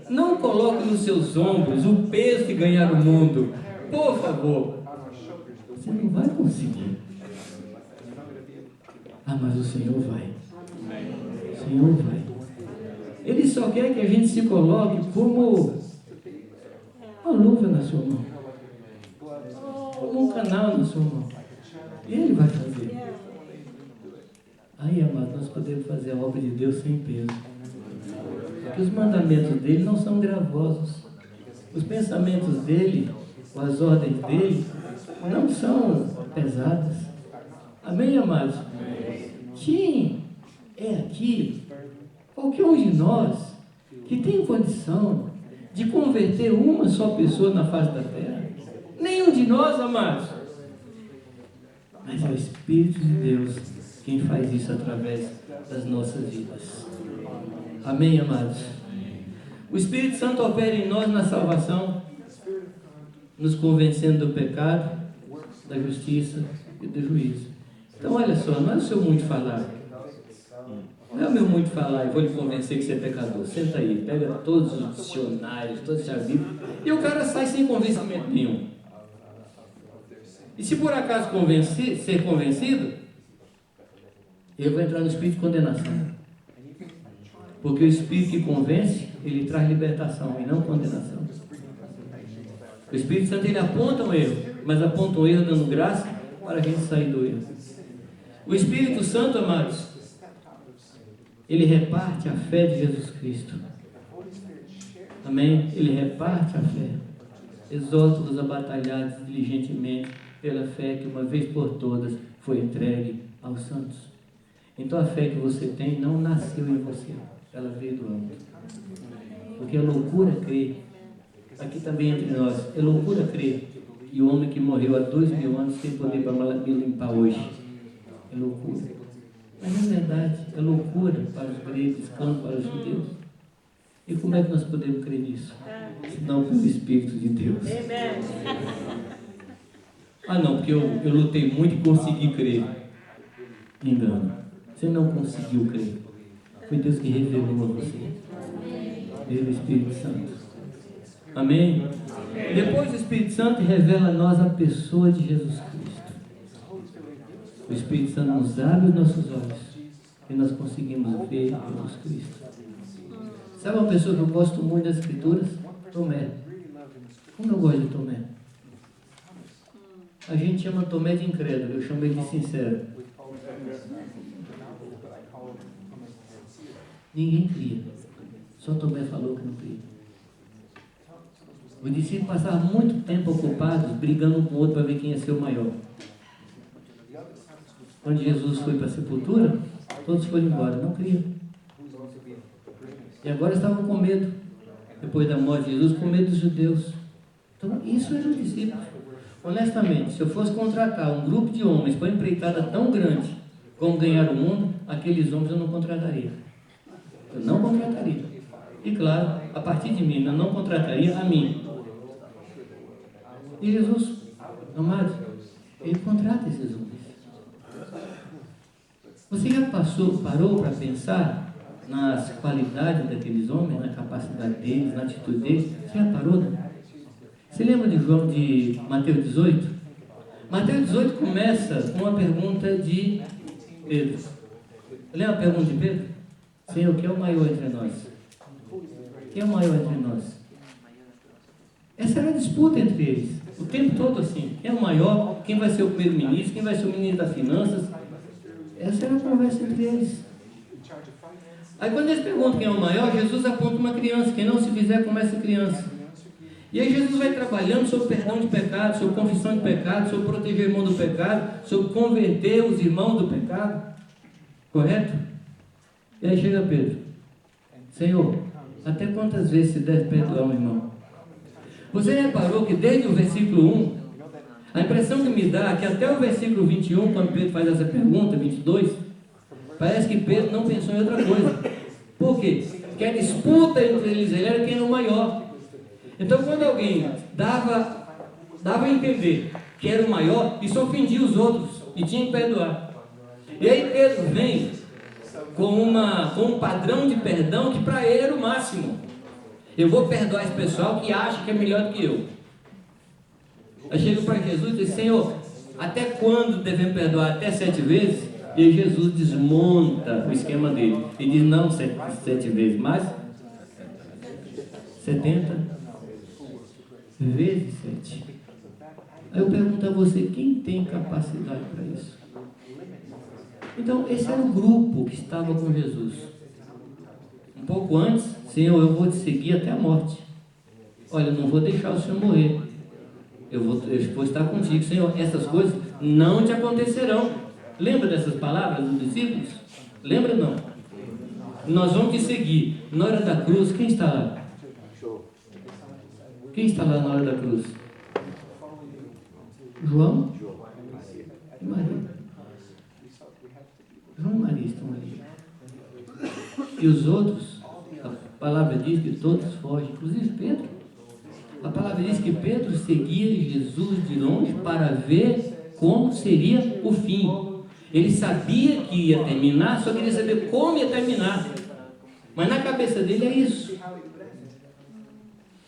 não coloque nos seus ombros o peso de ganhar o mundo. Por favor, você não vai conseguir. Ah, mas o Senhor vai. O Senhor vai. Ele só quer que a gente se coloque como uma luva na sua mão, como um canal na sua mão. E Ele vai fazer. Aí, amados, nós podemos fazer a obra de Deus sem peso. Porque os mandamentos dele não são gravosos. Os pensamentos dele, as ordens dele, não são pesadas. Amém, amados? Quem é aqui, qualquer um de nós, que tem condição de converter uma só pessoa na face da terra? Nenhum de nós, amados. Mas é o Espírito de Deus quem faz isso através das nossas vidas. Amém, amados? O Espírito Santo opera em nós na salvação, nos convencendo do pecado, da justiça e do juízo. Então, olha só, não é o seu muito falar. Não é o meu muito falar, eu vou lhe convencer que você é pecador. Senta aí, pega todos os dicionários, todas as Bíblias, e o cara sai sem convencimento nenhum. E se por acaso ser convencido, eu vou entrar no espírito de condenação. Porque o espírito que convence, ele traz libertação e não condenação. O Espírito Santo, ele aponta um erro, mas aponta um erro dando graça para a gente sair do erro. O Espírito Santo, amados, ele reparte a fé de Jesus Cristo. Amém? Ele reparte a fé. Exorta-os a batalhar diligentemente pela fé que uma vez por todas foi entregue aos santos. Então a fé que você tem não nasceu em você, ela veio do alto. Porque é loucura crer, aqui também entre nós, é loucura crer que o homem que morreu há 2000 anos tem poder para me limpar hoje. É loucura. Mas na verdade é loucura para os gregos, escândalo para os judeus. E como é que nós podemos crer nisso? Senão pelo Espírito de Deus. Ah não, porque eu lutei muito e consegui crer. Engano. Você não conseguiu crer. Foi Deus que revelou a você. Pelo Espírito Santo. Amém? Depois o Espírito Santo revela a nós a pessoa de Jesus Cristo. O Espírito Santo nos abre os nossos olhos e nós conseguimos ver Jesus Cristo. Sabe uma pessoa que eu gosto muito das Escrituras? Tomé. Como eu gosto de Tomé? A gente chama Tomé de incrédulo, eu chamo ele de sincero. Ninguém cria. Só Tomé falou que não cria. Os discípulos passavam muito tempo ocupados, brigando um com o outro para ver quem ia ser o maior. Quando Jesus foi para a sepultura, todos foram embora, não criam. E agora estavam com medo, depois da morte de Jesus, com medo dos judeus. Então, isso eram discípulos. Honestamente, se eu fosse contratar um grupo de homens para uma empreitada tão grande como ganhar o mundo, aqueles homens eu não contrataria. Eu não contrataria. E claro, a partir de mim, eu não contrataria a mim. E Jesus, amado, ele contrata esses homens. Você já parou para pensar nas qualidades daqueles homens, na capacidade deles, na atitude deles? Você já parou, né? Você lembra de Mateus 18? Mateus 18 começa com uma pergunta de Pedro. Lembra a pergunta de Pedro? Senhor, quem é o maior entre nós? Quem é o maior entre nós? Essa era a disputa entre eles. O tempo todo assim. Quem é o maior? Quem vai ser o primeiro-ministro? Quem vai ser o ministro das finanças? Essa era a conversa entre eles. Aí quando eles perguntam quem é o maior, Jesus aponta uma criança. Quem não se fizer, começa a criança. E aí Jesus vai trabalhando sobre perdão de pecado, sobre confissão de pecado, sobre proteger o irmão do pecado, sobre converter os irmãos do pecado. Correto? E aí chega Pedro. Senhor, até quantas vezes se deve perdoar um irmão? Você reparou que desde o versículo 1, a impressão que me dá é que até o versículo 21, quando Pedro faz essa pergunta, 22, parece que Pedro não pensou em outra coisa. Por quê? Porque a disputa entre eles, ele era quem era o maior. Então, quando alguém dava a entender que era o maior, isso ofendia os outros e tinha que perdoar. E aí Pedro vem com um padrão de perdão que para ele era o máximo. Eu vou perdoar esse pessoal que acha que é melhor do que eu. Aí chega para Jesus e diz: Senhor, até quando devemos perdoar? Até 7 vezes? E aí Jesus desmonta o esquema dele e diz: não 7 vezes, mas 70 vezes 7. Aí eu pergunto a você: quem tem capacidade para isso? Então, esse era o grupo que estava com Jesus. Um pouco antes: Senhor, eu vou te seguir até a morte. Olha, eu não vou deixar o Senhor morrer. Eu vou estar contigo, Senhor. Essas coisas não te acontecerão. Lembra dessas palavras dos discípulos? Lembra ou não? Nós vamos te seguir. Na hora da cruz, quem está lá? Quem está lá na hora da cruz? João e Maria. João e Maria estão ali. E os outros, a palavra diz que todos fogem, inclusive Pedro. A palavra diz que Pedro seguia Jesus de longe para ver como seria o fim. Ele sabia que ia terminar, só queria saber como ia terminar. Mas na cabeça dele é isso.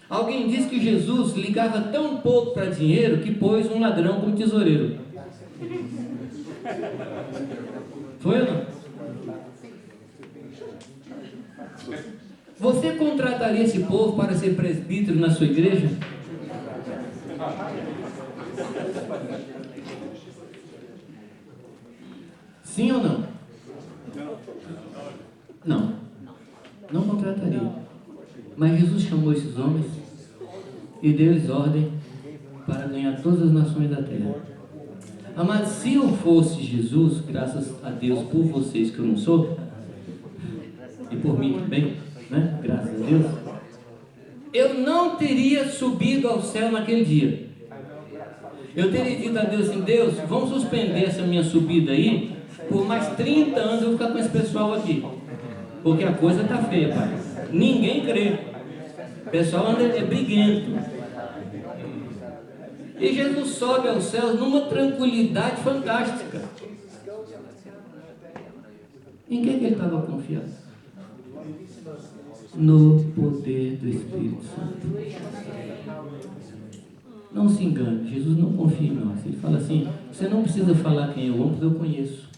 Alguém diz que Jesus ligava tão pouco para dinheiro que pôs um ladrão como tesoureiro. Foi ou não? Você contrataria esse povo para ser presbítero na sua igreja? Sim ou não? Não. Não contrataria. Mas Jesus chamou esses homens e deu-lhes ordem para ganhar todas as nações da terra. Mas se eu fosse Jesus, graças a Deus por vocês que eu não sou, e por mim também, né? Graças a Deus, eu não teria subido ao céu naquele dia. Eu teria dito a Deus assim: Deus, vamos suspender essa minha subida aí, por mais 30 anos eu vou ficar com esse pessoal aqui, porque a coisa está feia, pai. Ninguém crê. O pessoal anda briguento. E Jesus sobe aos céus numa tranquilidade fantástica. Em que ele estava confiado? No poder do Espírito Santo. Não se engane, Jesus não confia em nós. Ele fala assim: você não precisa falar quem eu amo, porque eu conheço.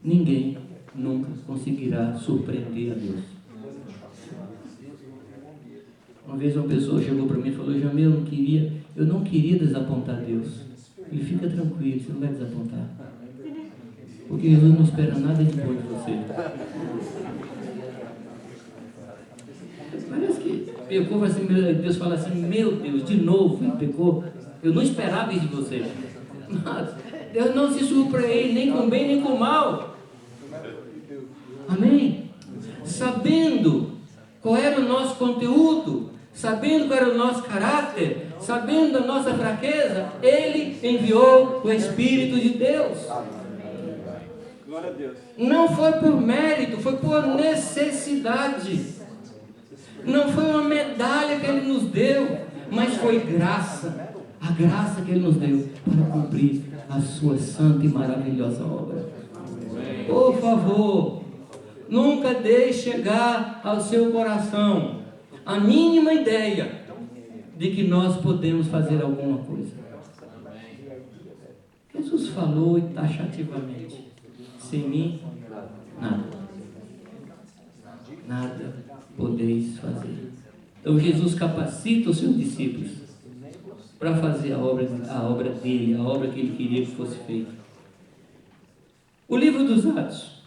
Ninguém nunca conseguirá surpreender a Deus. Uma vez uma pessoa chegou para mim e falou: Jamil, eu não queria desapontar Deus. Ele: fica tranquilo, você não vai desapontar. Porque Jesus não espera nada de bom de você. Parece que pecou, assim, Deus fala assim: meu Deus, de novo ele pecou. Eu não esperava isso de você. Mas Deus não se surpreende nem com bem nem com mal. Amém? Sabendo qual era o nosso conteúdo, sabendo qual era o nosso caráter, sabendo da nossa fraqueza, Ele enviou o Espírito de Deus. Glória a Deus. Não foi por mérito, foi por necessidade. Não foi uma medalha que Ele nos deu, mas foi graça. A graça que Ele nos deu para cumprir a sua santa e maravilhosa obra. Por favor, nunca deixe chegar ao seu coração a mínima ideia de que nós podemos fazer alguma coisa. Jesus falou taxativamente: sem mim, nada. Nada podeis fazer. Então Jesus capacita os seus discípulos para fazer a obra dele, a obra que ele queria que fosse feita. O livro dos Atos,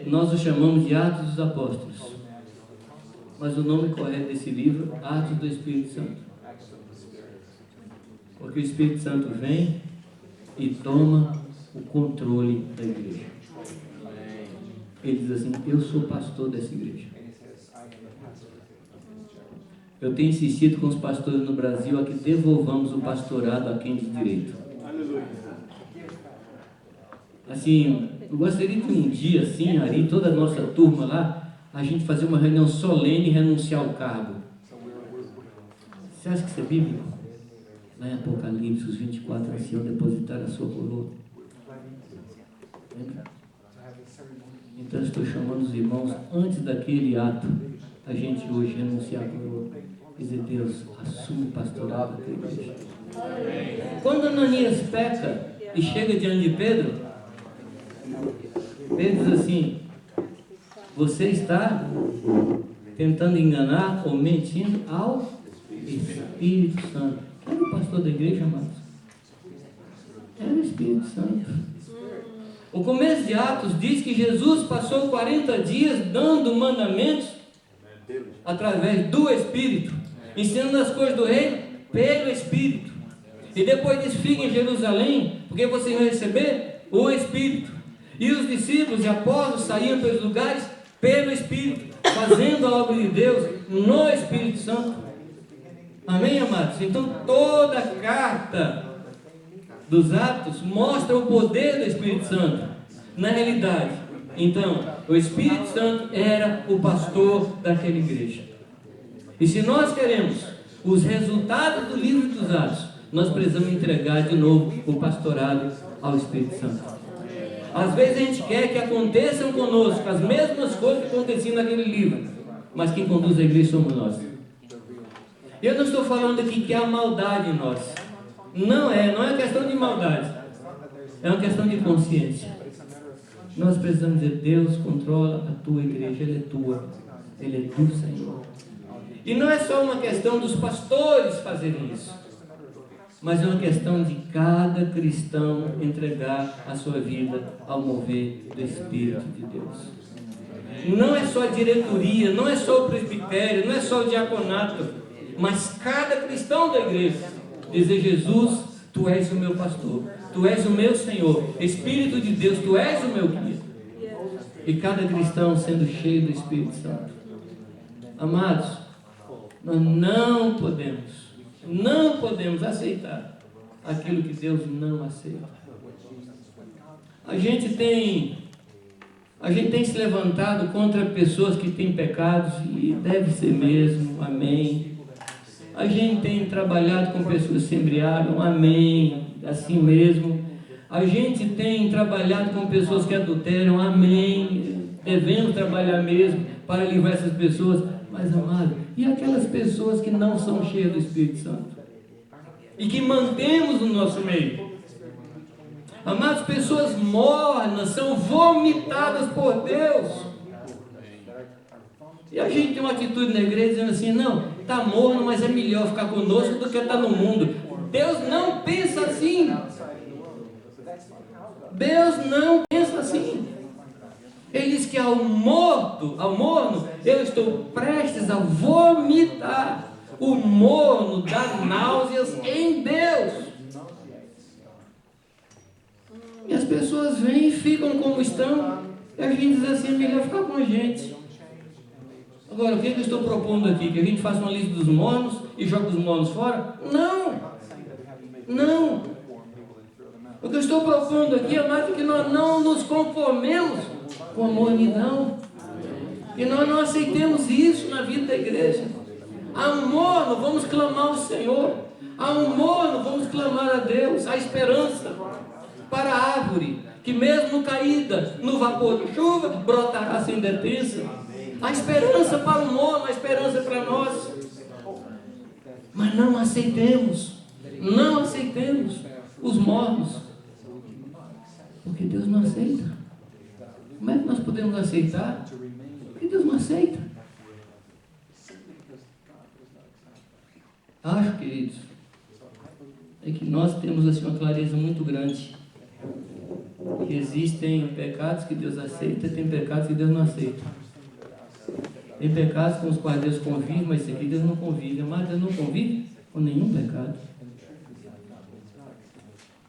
nós o chamamos de Atos dos Apóstolos, mas o nome correto desse livro é Atos do Espírito Santo, porque o Espírito Santo vem e toma o controle da igreja. Ele diz assim: eu sou pastor dessa igreja. Eu tenho insistido com os pastores no Brasil a que devolvamos o pastorado a quem de direito. Assim, eu gostaria de um dia, assim, ali, toda a nossa turma lá, a gente fazer uma reunião solene e renunciar ao cargo. Você acha que isso é bíblico? Lá em Apocalipse, os 24 anciãos depositaram a sua coroa. Lembra? Então, eu estou chamando os irmãos, antes daquele ato, a gente hoje renunciar a coroa. Dizer, Deus, assume o pastorado da tua igreja. Quando Ananias peca e chega diante de Pedro, Pedro diz assim: você está tentando enganar ou mentindo ao Espírito Santo. Quem era o pastor da igreja, amados? Era o Espírito Santo. O começo de Atos diz que Jesus passou 40 dias dando mandamentos através do Espírito, ensinando as coisas do reino pelo Espírito. E depois disso, fiquem em Jerusalém, porque vocês vão receber o Espírito. E os discípulos e apóstolos saíam pelos lugares pelo Espírito, fazendo a obra de Deus no Espírito Santo. Amém, amados? Então toda a carta dos Atos mostra o poder do Espírito Santo. Na realidade, então, o Espírito Santo era o pastor daquela igreja. E se nós queremos os resultados do livro dos Atos, nós precisamos entregar de novo o pastorado ao Espírito Santo. Às vezes a gente quer que aconteçam conosco as mesmas coisas que aconteciam naquele livro, mas quem conduz a igreja somos nós. Eu não estou falando aqui que há maldade em nós. Não é questão de maldade. É uma questão de consciência. Nós precisamos dizer, Deus controla a tua igreja, ela é tua, ela é do Senhor. E não é só uma questão dos pastores fazerem isso, mas é uma questão de cada cristão entregar a sua vida ao mover do Espírito de Deus. Não é só a diretoria, não é só o presbitério, não é só o diaconato, mas cada cristão da igreja dizer, Jesus, tu és o meu pastor, tu és o meu Senhor, Espírito de Deus, tu és o meu guia. E cada cristão sendo cheio do Espírito Santo. Amados, nós não podemos aceitar aquilo que Deus não aceita. A gente tem se levantado contra pessoas que têm pecados, e deve ser mesmo, amém. A gente tem trabalhado com pessoas que se embriagam, amém, assim mesmo. A gente tem trabalhado com pessoas que adulteram, amém. Devemos trabalhar mesmo para livrar essas pessoas. Mas, amado, e aquelas pessoas que não são cheias do Espírito Santo? E que mantemos no nosso meio? Amados, pessoas mornas são vomitadas por Deus. E a gente tem uma atitude na igreja dizendo assim, não, está morno, mas é melhor ficar conosco do que estar no mundo. Deus não pensa assim. Deus não pensa assim. Ele diz que ao morno, eu estou prestes a vomitar. O morno dá náuseas em Deus. E as pessoas vêm e ficam como estão. E a gente diz assim, é melhor ficar com a gente. Agora, o que eu estou propondo aqui? Que a gente faça uma lista dos mornos e jogue os mornos fora? Não. O que eu estou propondo aqui, amado, é que nós não nos conformemos com a mornidão. E nós não aceitemos isso na vida da igreja. Há um morno, vamos clamar ao Senhor. Há um morno, vamos clamar a Deus. Há esperança para a árvore, que mesmo caída no vapor de chuva, brotará sem detença. Há esperança para o morno, há esperança para nós. Mas não aceitemos os mornos, porque Deus não aceita. Como é que nós podemos aceitar? Porque Deus não aceita. Acho, queridos, é que nós temos assim uma clareza muito grande, que existem pecados que Deus aceita e tem pecados que Deus não aceita. Tem pecados com os quais Deus convive, mas esse aqui Deus não convive. Mas Deus não convive com nenhum pecado.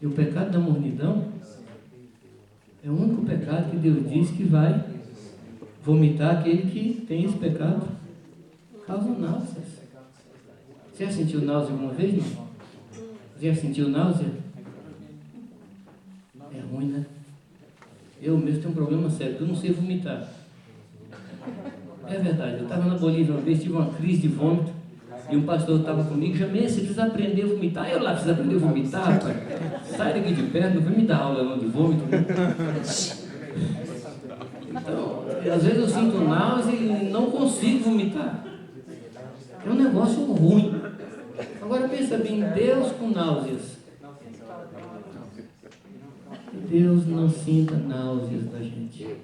E o pecado da mornidão é o único pecado que Deus diz que vai vomitar aquele que tem esse pecado. Causa náuseas. Você já sentiu náusea alguma vez, não? Você já sentiu náusea? É ruim, né? Eu mesmo tenho um problema sério, eu não sei vomitar. É verdade, eu estava na Bolívia uma vez, tive uma crise de vômito, e um pastor estava comigo, Jamê, você precisa aprender a vomitar. Eu lá, precisa aprender a vomitar, rapaz? Sai daqui de perto, não vai me dar aula não de vômito. Né? Então, às vezes eu sinto náusea e não consigo vomitar. É um negócio ruim. Agora pensa bem, Deus com náuseas. Deus não sinta náuseas da gente.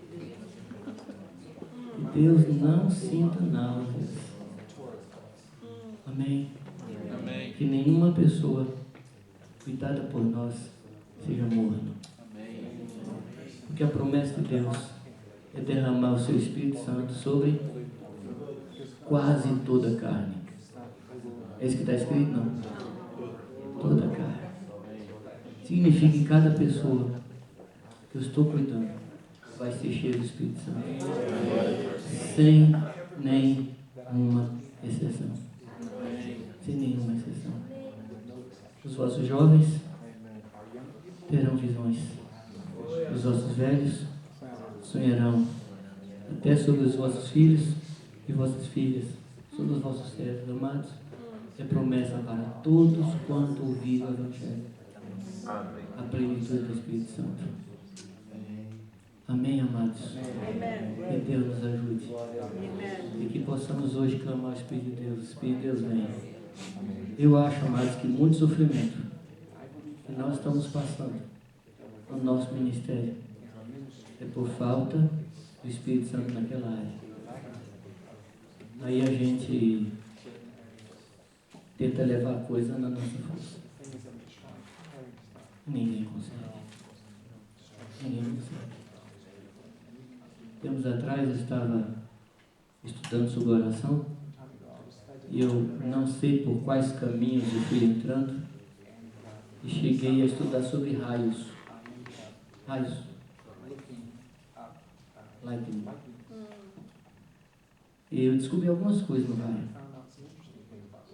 Deus não sinta náuseas. Amém? Amém. Que nenhuma pessoa cuidada por nós seja morta. Porque a promessa de Deus é derramar o seu Espírito Santo sobre quase toda a carne. É isso que está escrito? Não. Toda a carne. Significa que cada pessoa que eu estou cuidando vai ser cheia do Espírito Santo. Sem nenhuma exceção. Sem nenhuma exceção. Os vossos jovens terão visões. Os vossos velhos sonharão. Até sobre os vossos filhos e vossas filhas, sobre os vossos servos amados. É promessa para todos quanto ouviram o Evangelho. A plenitude do Espírito Santo. Amém, amados? Que Deus nos ajude. E que possamos hoje clamar ao Espírito de Deus. O Espírito de Deus vem. Eu acho, amados, que muito sofrimento que nós estamos passando no nosso ministério é por falta do Espírito Santo naquela área. Aí a gente tenta levar a coisa na nossa força. Ninguém consegue. Ninguém consegue. Tempos atrás eu estava estudando sobre oração e eu não sei por quais caminhos eu fui entrando e cheguei a estudar sobre raios. Raios. Lightning. E eu descobri algumas coisas no raio.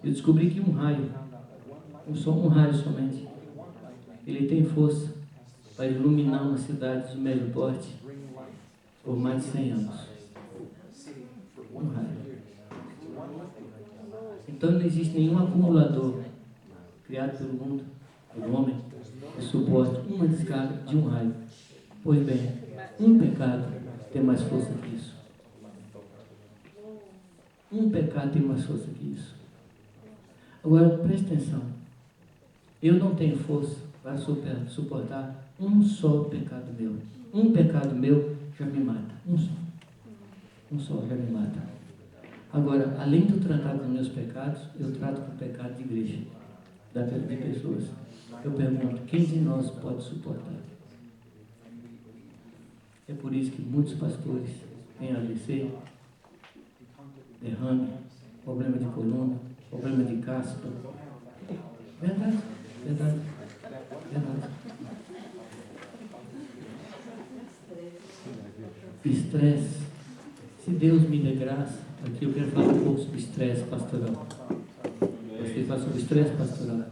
Eu descobri que um raio, um raio somente, ele tem força para iluminar uma cidade do médio porte por mais de 100 anos. Um raio. Então não existe nenhum acumulador criado pelo mundo, pelo homem, que suporte uma descarga de um raio. Pois bem, um pecado tem mais força que isso. Um pecado tem mais força que isso. Agora, preste atenção. Eu não tenho força para suportar um só pecado meu. Um pecado meu já me mata. Um só. Um só já me mata. Agora, além de eu tratar com meus pecados, eu trato com o pecado de igreja, de pessoas. Eu pergunto, quem de nós pode suportar? É por isso que muitos pastores têm AVC, derrame, problema de coluna, problema de caspa. Verdade, verdade, verdade. Estresse. Se Deus me der graça, aqui eu quero falar um pouco sobre estresse pastoral. Você fala sobre estresse pastoral.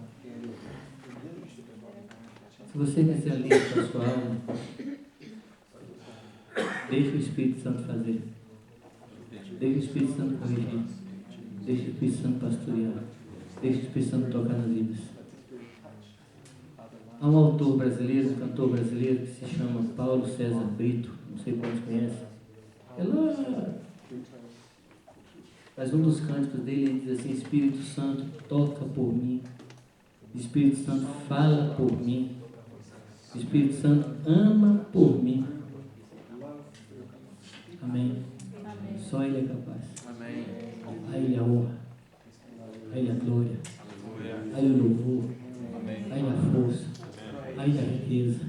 Se você quiser limpar a sua alma, deixa o Espírito Santo fazer. Deixa o Espírito Santo corrigir. Deixa o Espírito Santo pastorear. Deixa o Espírito Santo tocar nas vidas. Há um autor brasileiro, um cantor brasileiro, que se chama Paulo César Brito, não sei quantos conhecem. É lá. Mas um dos cânticos dele, ele diz assim: Espírito Santo, toca por mim. Espírito Santo, fala por mim. Espírito Santo, ama por mim. Amém. Só Ele é capaz. Amém. A Ele a honra. A Ele a glória. A Ele o louvor. A Ele a força. A Ele a riqueza.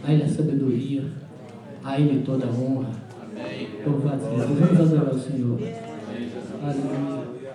A Ele a sabedoria. A Ele toda a honra. Louvado seja Deus. Vamos adorar o Senhor. Aleluia.